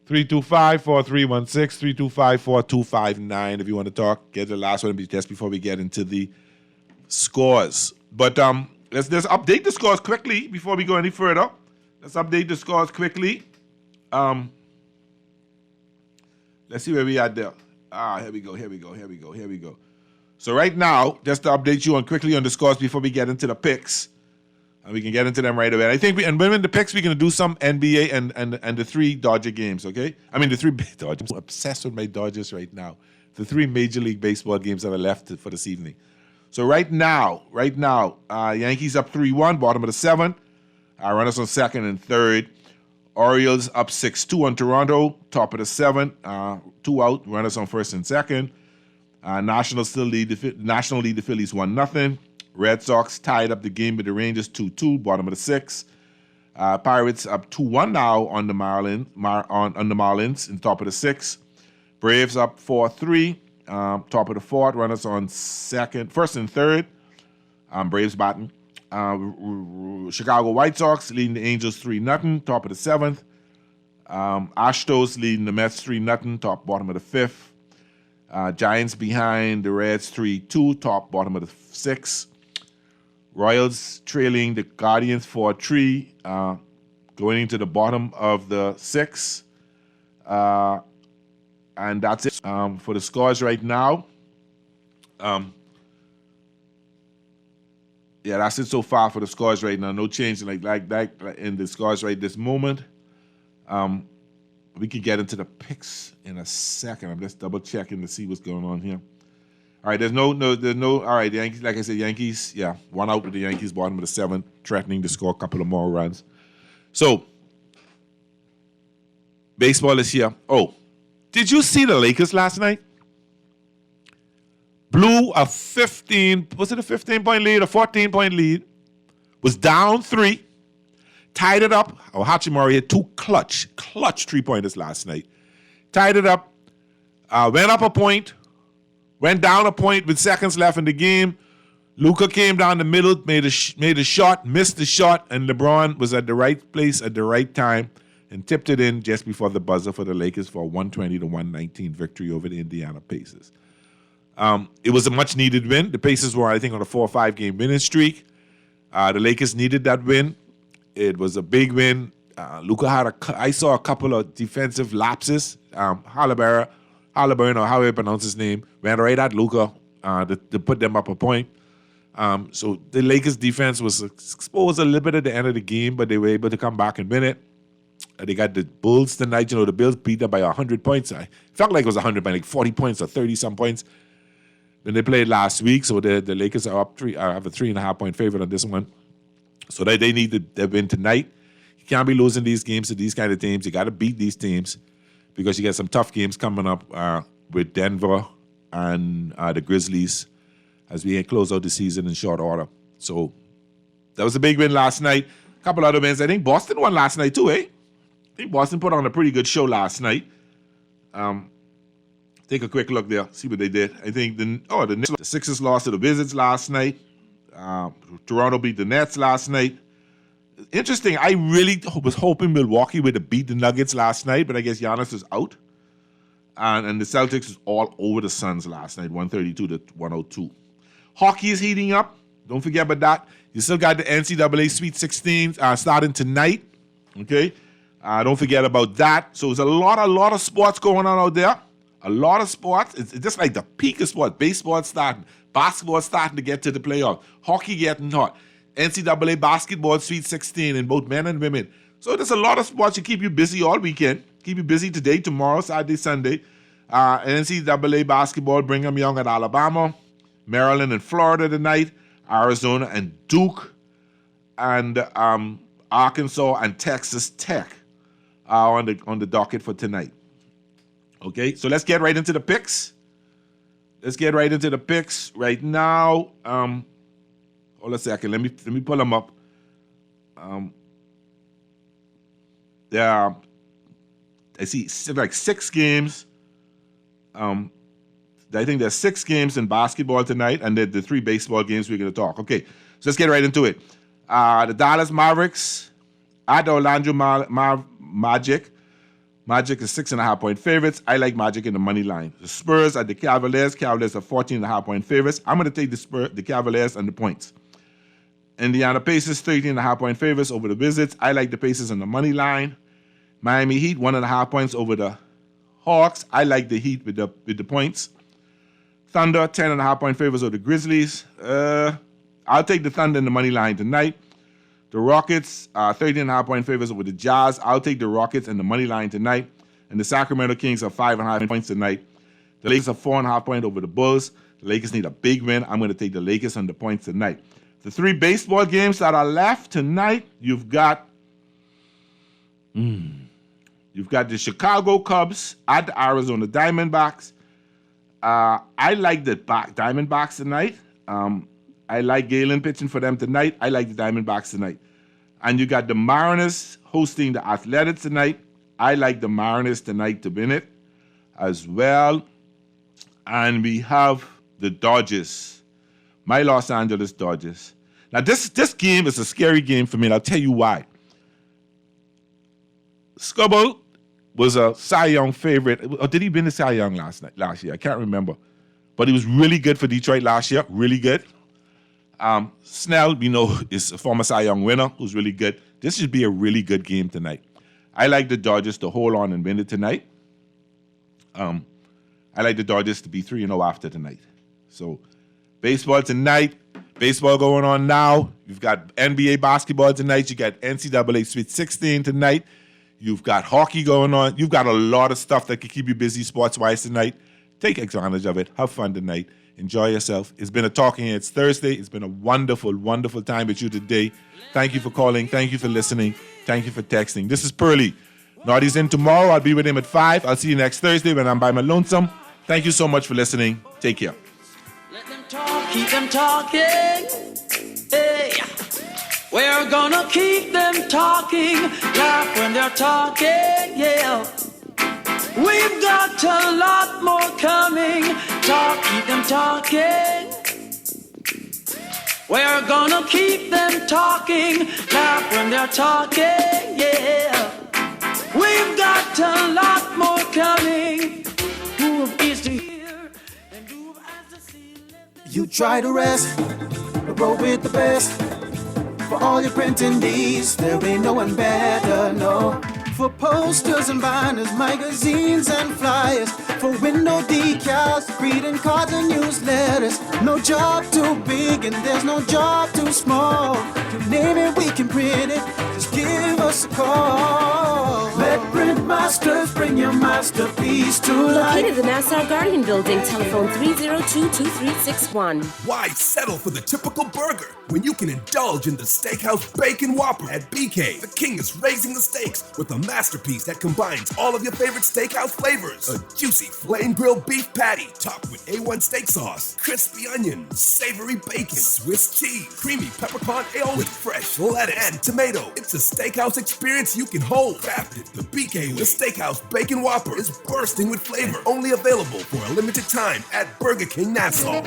325-4316, 325-4259. If you want to talk, get the last one just before we get into the scores. But let's update the scores quickly before we go any further. Let's update the scores quickly. Let's see where we are there. Here we go. So right now, just to update you quickly on the scores before we get into the picks, and we can get into them right away. I think when in the picks, we're going to do some NBA and the 3 Dodger games, okay? I mean, the 3 Dodgers. I'm obsessed with my Dodgers right now. The 3 Major League Baseball games that are left for this evening. So right now, Yankees up 3-1, bottom of the 7th. Runners on second and third. Orioles up 6-2 on Toronto, top of the 7th. 2 out, runners on first and second. National lead the Phillies 1-0. Red Sox tied up the game with the Rangers 2-2, bottom of the 6th. Pirates up 2-1 now on the Marlins in top of the 6th. Braves up 4-3, top of the 4th. Runners on first and third. Braves batting. Chicago White Sox leading the Angels 3-0, top of the 7th. Astros leading the Mets 3-0, bottom of the 5th. Giants behind the Reds 3-2, bottom of the 6th. Royals trailing the Guardians 4-3, going into the bottom of the 6th. And that's it for the scores right now. Yeah, that's it so far for the scores right now. No change like that in the scores right this moment. We can get into the picks in a second. I'm just double checking to see what's going on here. All right, there's no. All right, the Yankees, like I said, Yankees, 1 out with the Yankees, bottom of the 7th, threatening to score a couple of more runs. So, baseball is here. Oh, did you see the Lakers last night? Blew a 15-point lead, a 14-point lead, was down 3, tied it up. Hachimura had 2 clutch 3-pointers last night. Tied it up, went up a point, went down a point with seconds left in the game. Luka came down the middle, made a shot, missed the shot, and LeBron was at the right place at the right time and tipped it in just before the buzzer for the Lakers for a 120-119 victory over the Indiana Pacers. It was a much-needed win. The Pacers were, I think, on a 4 or 5 game winning streak. The Lakers needed that win. It was a big win. Luka I saw a couple of defensive lapses. Halliburton, or however you pronounce his name, ran right at Luka to put them up a point. So the Lakers' defense was exposed a little bit at the end of the game, but they were able to come back and win it. They got the Bulls tonight. The Bills beat them by 100 points. I felt like it was 100 by like 40 points or 30-some points. Then they played last week, so the Lakers are up have a 3.5-point favorite on this one. So they need to win tonight. You can't be losing these games to these kind of teams. You got to beat these teams because you got some tough games coming up with Denver and the Grizzlies as we close out the season in short order. So that was a big win last night. A couple other wins. I think Boston won last night too, I think Boston put on a pretty good show last night. Take a quick look there, see what they did. I think the Sixers lost to the Wizards last night. Toronto beat the Nets last night. Interesting, I really was hoping Milwaukee would beat the Nuggets last night, but I guess Giannis is out. And the Celtics was all over the Suns last night, 132-102. Hockey is heating up. Don't forget about that. You still got the NCAA Sweet 16 starting tonight. Okay? Don't forget about that. So there's a lot of sports going on out there. A lot of sports. It's just like the peak of sports. Baseball starting. Basketball starting to get to the playoffs. Hockey getting hot. NCAA basketball Sweet 16 in both men and women. So there's a lot of sports to keep you busy all weekend. Keep you busy today, tomorrow, Saturday, Sunday. NCAA basketball, Brigham Young at Alabama. Maryland and Florida tonight. Arizona and Duke. And Arkansas and Texas Tech are on the docket for tonight. Okay, so let's get right into the picks. Let's get right into the picks right now. Hold on a second. Let me pull them up. I see like 6 games. I think there's 6 games in basketball tonight, and the 3 baseball games we're going to talk. Okay, so let's get right into it. The Dallas Mavericks at the Orlando Magic. Magic is 6.5-point favorites. I like Magic in the money line. The Spurs at the Cavaliers. Cavaliers are 14.5-point favorites. I'm going to take the Cavaliers and the points. Indiana Pacers, 13.5-point favorites over the Wizards. I like the Pacers in the money line. Miami Heat, 1.5 points over the Hawks. I like the Heat with the points. Thunder, 10.5-point favorites over the Grizzlies. I'll take the Thunder in the money line tonight. The Rockets are 13.5-point favorites over the Jazz. I'll take the Rockets in the money line tonight. And the Sacramento Kings are 5.5 points tonight. The Lakers are 4.5 points over the Bulls. The Lakers need a big win. I'm going to take the Lakers on the points tonight. The 3 baseball games that are left tonight, you've got the Chicago Cubs at the Arizona Diamondbacks. I like the Diamondbacks tonight. I like Galen pitching for them tonight. I like the Diamondbacks tonight. And you got the Mariners hosting the Athletics tonight. I like the Mariners tonight to win it as well. And we have the Dodgers, my Los Angeles Dodgers. Now, this game is a scary game for me, and I'll tell you why. Scubble was a Cy Young favorite. Or did he win the Cy Young last year? I can't remember. But he was really good for Detroit last year, really good. Snell, we know, is a former Cy Young winner who's really good. This should be a really good game tonight. I like the Dodgers to hold on and win it tonight. I like the Dodgers to be 3-0 after tonight. So, baseball tonight. Baseball going on now. You've got NBA basketball tonight. You got NCAA Sweet 16 tonight. You've got hockey going on. You've got a lot of stuff that can keep you busy sports-wise tonight. Take advantage of it. Have fun tonight. Enjoy yourself. It's been a Talking Heads Thursday. It's been a wonderful, wonderful time with you today. Thank you for calling. Thank you for listening. Thank you for texting. This is Pearly. Naughty's in tomorrow. I'll be with him at 5. I'll see you next Thursday when I'm by my lonesome. Thank you so much for listening. Take care. Let them talk, keep them talking. Hey, we're gonna keep them talking. Laugh when they're talking, yeah. We've got a lot more coming. Talk, keep them talking. We're gonna keep them talking. Laugh when they're talking, yeah. We've got a lot more coming. Who have ears to hear and who have eyes to see? You try to rest, but roll with the best. For all your printing needs, there ain't no one better, no. For posters and banners, magazines and flyers. For window decals, greeting cards and newsletters. No job too big and there's no job too small. You name it, we can print it. Just give us a call. Let Print Masters bring your masterpiece to life. Located in the Nassau Guardian Building, telephone 302-2361. Why settle for the typical burger when you can indulge in the Steakhouse Bacon Whopper at BK? The king is raising the stakes with a masterpiece that combines all of your favorite steakhouse flavors. A juicy flame grilled beef patty topped with A1 steak sauce, crispy onion, savory bacon, Swiss cheese, creamy peppercorn aioli with fresh lettuce and tomato. It's a steakhouse experience you can hold. Crafted the BK way. The Steakhouse Bacon Whopper is bursting with flavor. Only available for a limited time at Burger King Nassau.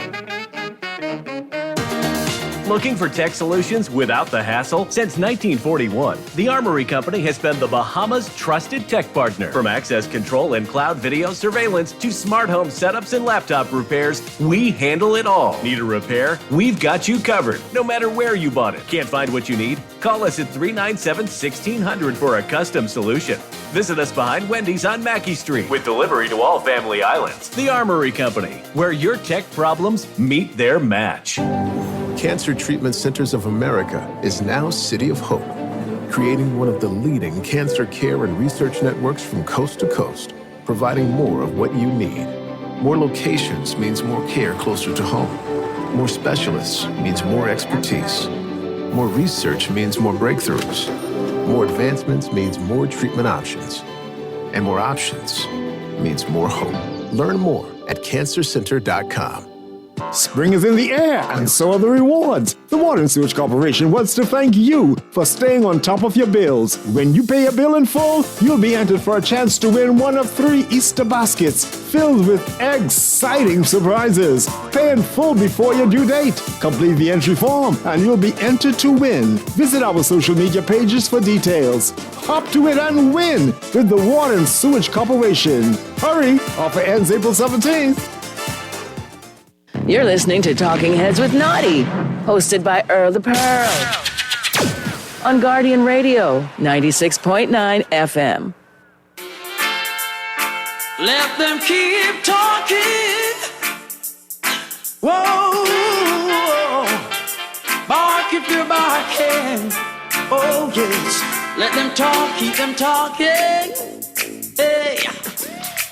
Looking for tech solutions without the hassle? Since 1941, the Armory Company has been the Bahamas' trusted tech partner. From access control and cloud video surveillance to smart home setups and laptop repairs, we handle it all. Need a repair? We've got you covered, no matter where you bought it. Can't find what you need? Call us at 397-1600 for a custom solution. Visit us behind Wendy's on Mackey Street with delivery to all Family Islands. The Armory Company, where your tech problems meet their match. Cancer Treatment Centers of America is now City of Hope, creating one of the leading cancer care and research networks from coast to coast, providing more of what you need. More locations means more care closer to home. More specialists means more expertise. More research means more breakthroughs. More advancements means more treatment options. And more options means more hope. Learn more at cancercenter.com. Spring is in the air, and so are the rewards. The Water and Sewage Corporation wants to thank you for staying on top of your bills. When you pay your bill in full, you'll be entered for a chance to win one of 3 Easter baskets filled with exciting surprises. Pay in full before your due date. Complete the entry form, and you'll be entered to win. Visit our social media pages for details. Hop to it and win with the Water and Sewage Corporation. Hurry! Offer ends April 17th. You're listening to Talking Heads with Naughty, hosted by Earl the Pearl. On Guardian Radio, 96.9 FM. Let them keep talking. Whoa, bark if you're barking. Oh yes, let them talk, keep them talking. Hey,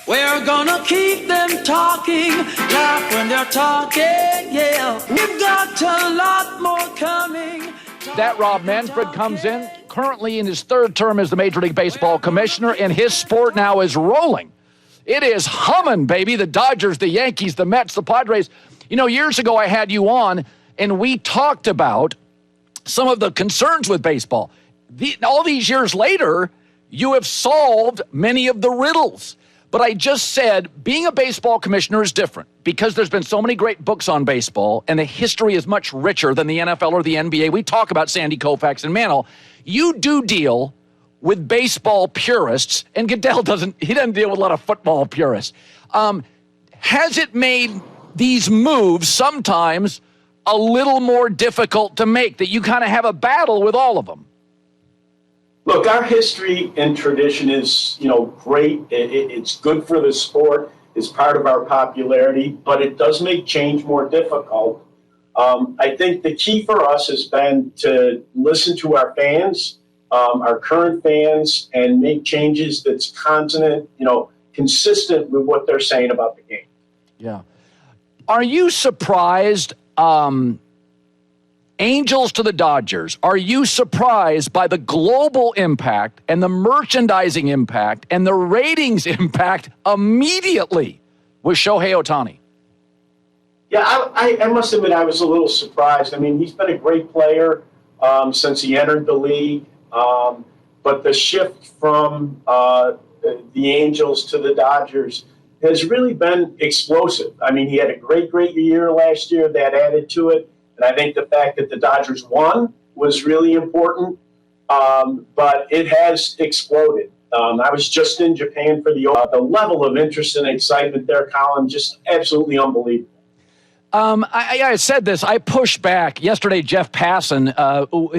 We're gonna keep them talking, laugh when they're talking, yeah. We've got a lot more coming. That Rob Manfred comes in, currently in his third term as the Major League Baseball commissioner, and his sport now is rolling. It is humming, baby. The Dodgers, the Yankees, the Mets, the Padres. You know, years ago I had you on, and we talked about some of the concerns with baseball. All these years later, you have solved many of the riddles. But I just said being a baseball commissioner is different because there's been so many great books on baseball and the history is much richer than the NFL or the NBA. We talk about Sandy Koufax and Mantle. You do deal with baseball purists, and Goodell doesn't deal with a lot of football purists. Has it made these moves sometimes a little more difficult to make, that you kind of have a battle with all of them? Look, our history and tradition is, great. It's good for the sport. It's part of our popularity, but it does make change more difficult. I think the key for us has been to listen to our fans, our current fans, and make changes that's consonant, consistent with what they're saying about the game. Yeah. Are you surprised, Angels to the Dodgers, are you surprised by the global impact and the merchandising impact and the ratings impact immediately with Shohei Ohtani? Yeah, I must admit I was a little surprised. I mean, he's been a great player since he entered the league, but the shift from the Angels to the Dodgers has really been explosive. I mean, he had a great year last year that added to it. And I think the fact that the Dodgers won was really important, but it has exploded. I was just in Japan for the level of interest and excitement there, Colin, just absolutely unbelievable. I said this. I pushed back. Yesterday, Jeff Passan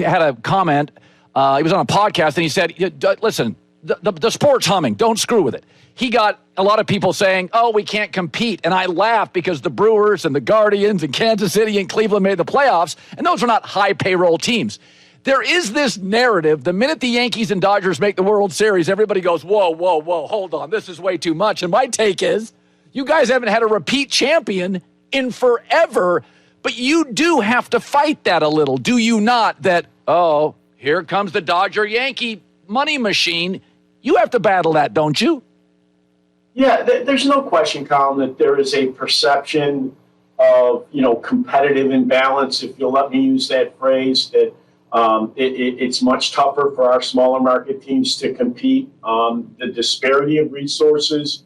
had a comment. He was on a podcast, and he said, listen, the sport's humming. Don't screw with it. He got a lot of people saying, oh, we can't compete. And I laughed because the Brewers and the Guardians and Kansas City and Cleveland made the playoffs, and those are not high payroll teams. There is this narrative. The minute the Yankees and Dodgers make the World Series, everybody goes, whoa, hold on. This is way too much. And my take is, you guys haven't had a repeat champion in forever, but you do have to fight that a little, do you not? That, oh, here comes the Dodger-Yankee money machine. You have to battle that, don't you? Yeah, there's no question, Colin, that there is a perception of, competitive imbalance, if you'll let me use that phrase, that it's much tougher for our smaller market teams to compete. The disparity of resources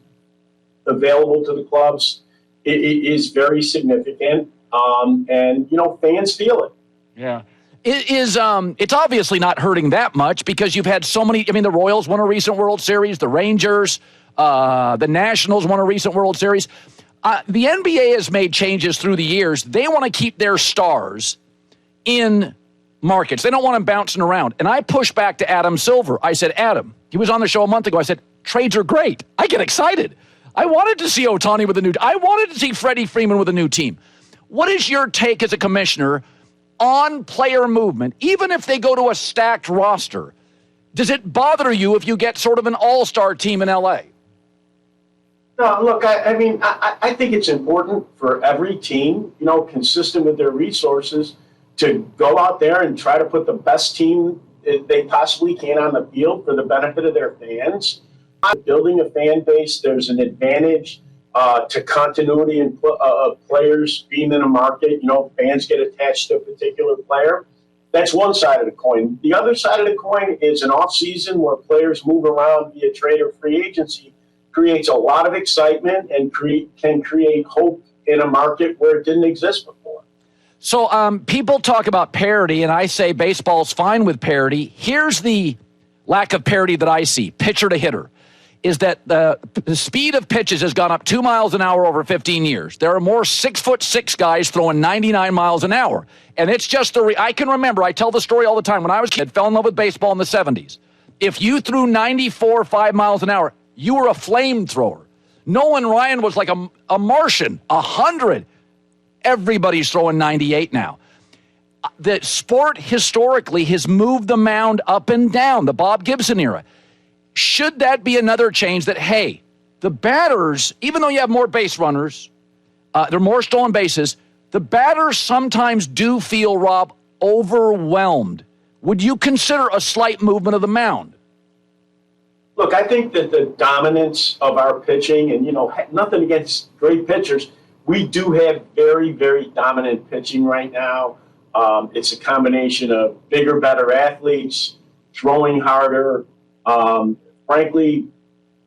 available to the clubs is very significant, and, fans feel it. Yeah. It's obviously not hurting that much because you've had so many. I mean, the Royals won a recent World Series, the Rangers, the Nationals won a recent World Series. The NBA has made changes through the years. They want to keep their stars in markets. They don't want them bouncing around. And I pushed back to Adam Silver. I said, Adam, he was on the show a month ago. I said, trades are great. I get excited. I wanted to see Ohtani with a new. I wanted to see Freddie Freeman with a new team. What is your take as a commissioner on player movement, even if they go to a stacked roster? Does it bother you if you get sort of an all-star team in L.A.? No, look, I think it's important for every team, consistent with their resources, to go out there and try to put the best team they possibly can on the field for the benefit of their fans. Building a fan base, there's an advantage to continuity and players being in a market. Fans get attached to a particular player. That's one side of the coin. The other side of the coin is an off-season where players move around via trade or free agency, creates a lot of excitement and can create hope in a market where it didn't exist before. So people talk about parity, and I say baseball's fine with parity. Here's the lack of parity that I see, pitcher to hitter, is that the speed of pitches has gone up 2 miles an hour over 15 years. There are more 6'6" guys throwing 99 miles an hour. And it's just I can remember, I tell the story all the time. When I was a kid, fell in love with baseball in the 70s. If you threw 94, 5 miles an hour, you were a flamethrower. Nolan Ryan was like a Martian, 100. Everybody's throwing 98 now. The sport historically has moved the mound up and down, the Bob Gibson era. Should that be another change that, hey, the batters, even though you have more base runners, there are more stolen bases, the batters sometimes do feel, Rob, overwhelmed. Would you consider a slight movement of the mound? Look, I think that the dominance of our pitching, and, nothing against great pitchers, we do have very, very dominant pitching right now. It's a combination of bigger, better athletes, throwing harder, frankly,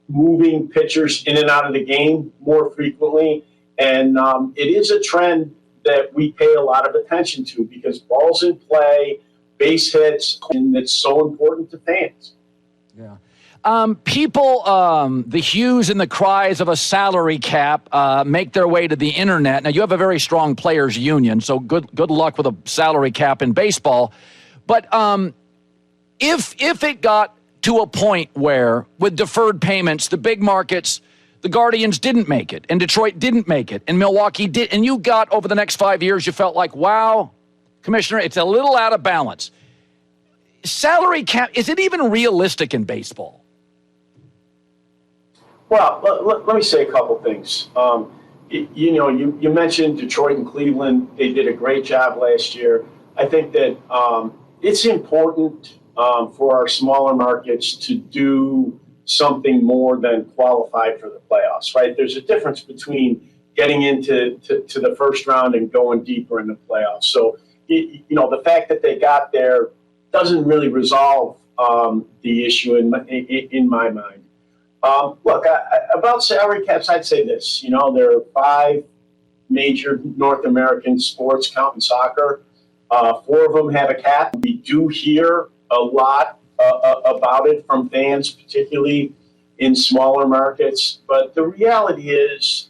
moving pitchers in and out of the game more frequently. And it is a trend that we pay a lot of attention to because balls in play, base hits, and it's so important to fans. Yeah. People, the hues and the cries of a salary cap make their way to the internet. Now, you have a very strong players union, so good luck with a salary cap in baseball. But if it got to a point where, with deferred payments, the big markets, the Guardians didn't make it, and Detroit didn't make it, and Milwaukee did, and you got over the next 5 years, you felt like, wow, Commissioner, it's a little out of balance. Salary cap, is it even realistic in baseball? Well, let me say a couple things. You mentioned Detroit and Cleveland. They did a great job last year. I think that it's important for our smaller markets to do something more than qualify for the playoffs, right? There's a difference between getting into to the first round and going deeper in the playoffs. So, the fact that they got there doesn't really resolve the issue in my mind. Look, about salary caps, I'd say this. There are 5 major North American sports, counting soccer. 4 of them have a cap. We do hear a lot about it from fans, particularly in smaller markets. But the reality is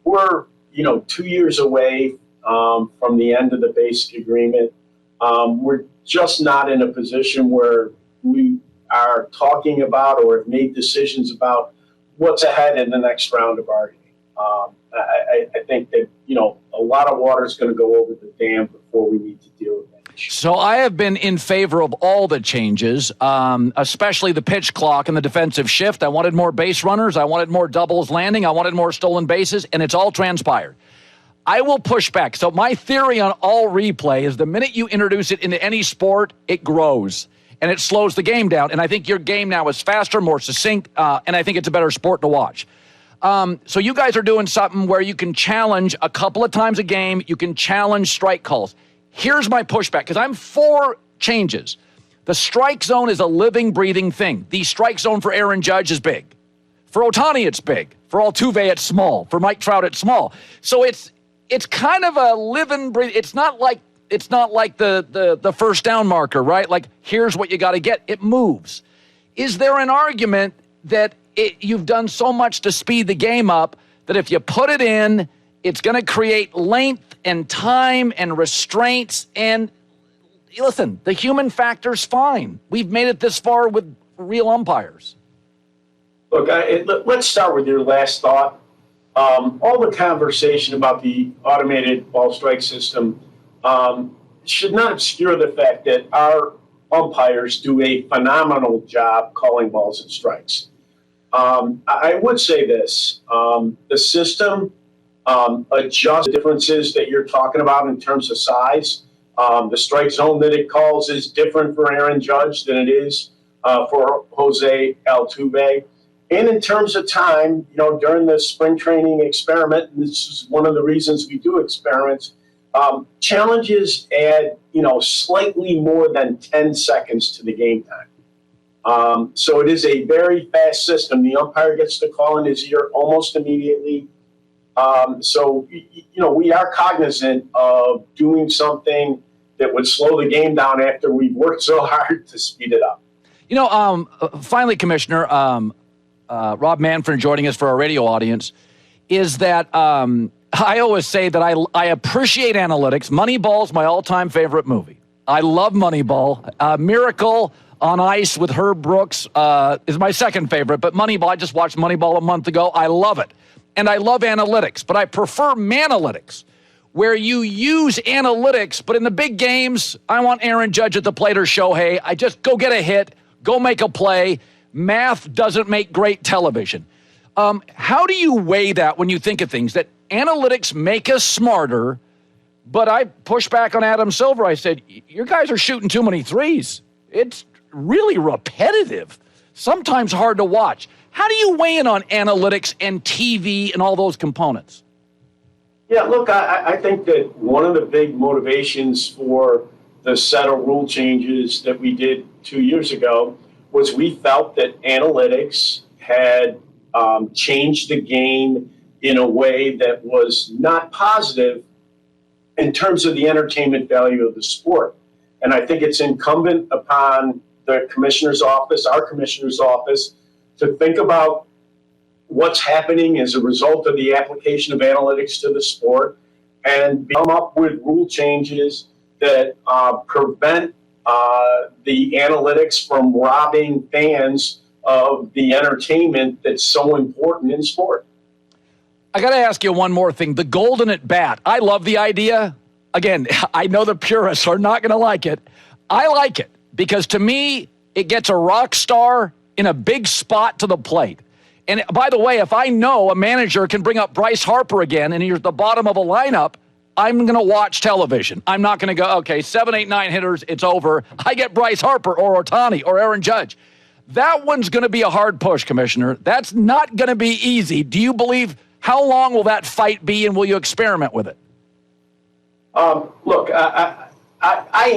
we're, 2 years away from the end of the basic agreement. We're just not in a position where we are talking about or have made decisions about what's ahead in the next round of bargaining. I think that, a lot of water is going to go over the dam before we need to deal with that issue. So I have been in favor of all the changes, especially the pitch clock and the defensive shift. I wanted more base runners. I wanted more doubles landing. I wanted more stolen bases, and it's all transpired. I will push back. So my theory on all replay is the minute you introduce it into any sport, it grows. And it slows the game down. And I think your game now is faster, more succinct, and I think it's a better sport to watch. So you guys are doing something where you can challenge a couple of times a game. You can challenge strike calls. Here's my pushback, because I'm for changes. The strike zone is a living, breathing thing. The strike zone for Aaron Judge is big. For Ohtani, it's big. For Altuve, it's small. For Mike Trout, it's small. So it's kind of a living, breathing. It's not like the first down marker, right? Like, here's what you got to get. It moves. Is there an argument that you've done so much to speed the game up that if you put it in, it's going to create length and time and restraints? And listen, the human factor's fine. We've made it this far with real umpires. Look, let's start with your last thought. All the conversation about the automated ball strike system should not obscure the fact that our umpires do a phenomenal job calling balls and strikes. I would say this, the system adjusts the differences that you're talking about in terms of size. The strike zone that it calls is different for Aaron Judge than it is for Jose Altuve. And in terms of time, during the spring training experiment, and this is one of the reasons we do experiments, challenges add, slightly more than 10 seconds to the game time. So it is a very fast system. The umpire gets the call in his ear almost immediately. So we are cognizant of doing something that would slow the game down after we've worked so hard to speed it up. Finally, Commissioner, Rob Manfred joining us for our radio audience, is that I always say that I appreciate analytics. Moneyball's my all-time favorite movie. I love Moneyball. Miracle on Ice with Herb Brooks is my second favorite, but Moneyball, I just watched Moneyball a month ago. I love it. And I love analytics, but I prefer Manalytics, where you use analytics, but in the big games, I want Aaron Judge at the plate or Shohei. I just go get a hit, go make a play. Math doesn't make great television. How do you weigh that when you think of things, that analytics make us smarter, but I pushed back on Adam Silver. I said, your guys are shooting too many threes. It's really repetitive, sometimes hard to watch. How do you weigh in on analytics and TV and all those components? Yeah, look, I think that one of the big motivations for the set of rule changes that we did 2 years ago was we felt that analytics had changed the game in a way that was not positive in terms of the entertainment value of the sport. And I think it's incumbent upon the commissioner's office, our commissioner's office, to think about what's happening as a result of the application of analytics to the sport and come up with rule changes that prevent the analytics from robbing fans of the entertainment that's so important in sport. I got to ask you one more thing. The golden at bat. I love the idea. Again, I know the purists are not going to like it. I like it because to me, it gets a rock star in a big spot to the plate. And by the way, if I know a manager can bring up Bryce Harper again and he's at the bottom of a lineup, I'm going to watch television. I'm not going to go, okay, 7, 8, 9 hitters, it's over. I get Bryce Harper or Ohtani or Aaron Judge. That one's going to be a hard push, Commissioner. That's not going to be easy. Do you believe, how long will that fight be, and will you experiment with it? Look, I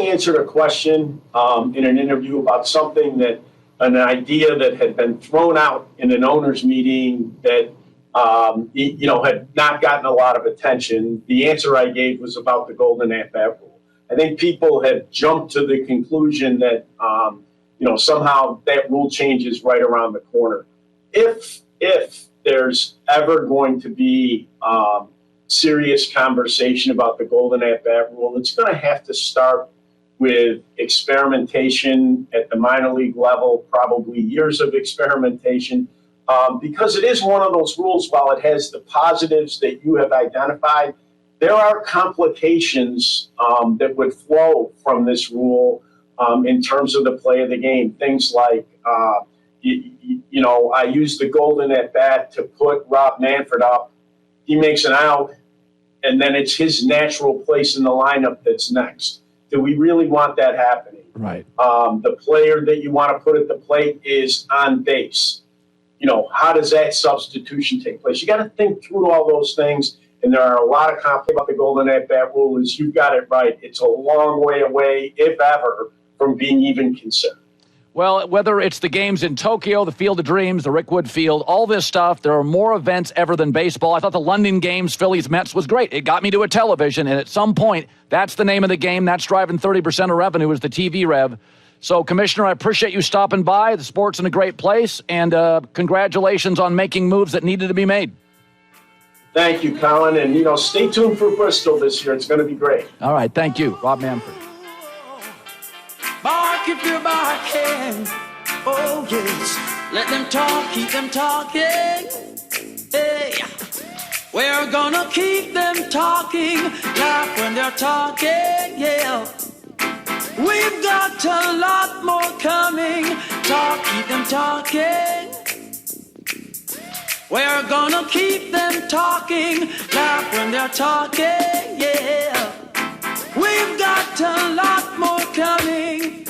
answered a question in an interview about something that, an idea that had been thrown out in an owners meeting that, had not gotten a lot of attention. The answer I gave was about the golden at-bat rule. I think people have jumped to the conclusion that, somehow that rule change is right around the corner. If there's ever going to be serious conversation about the golden at-bat rule, it's going to have to start with experimentation at the minor league level, probably years of experimentation, because it is one of those rules. While it has the positives that you have identified, there are complications that would flow from this rule in terms of the play of the game. Things like, I use the golden at bat to put Rob Manfred up. He makes an out, and then it's his natural place in the lineup that's next. Do we really want that happening? Right. The player that you want to put at the plate is on base. How does that substitution take place? You got to think through all those things, and there are a lot of conflict about the golden at-bat rule. Is you've got it right. It's a long way away, if ever, from being even considered. Well, whether it's the games in Tokyo, the Field of Dreams, the Rickwood Field, all this stuff, there are more events ever than baseball. I thought the London games, Phillies, Mets was great. It got me to a television, and at some point, that's the name of the game. That's driving 30% of revenue is the TV rev. So, Commissioner, I appreciate you stopping by. The sport's in a great place, and congratulations on making moves that needed to be made. Thank you, Colin, and, stay tuned for Bristol this year. It's going to be great. All right, thank you. Rob Manfred. Bark if you're barking, oh yes. Let them talk, keep them talking. Hey, we're gonna keep them talking, laugh when they're talking, yeah. We've got a lot more coming, talk, keep them talking. We're gonna keep them talking, laugh when they're talking, yeah. We've got a lot more coming.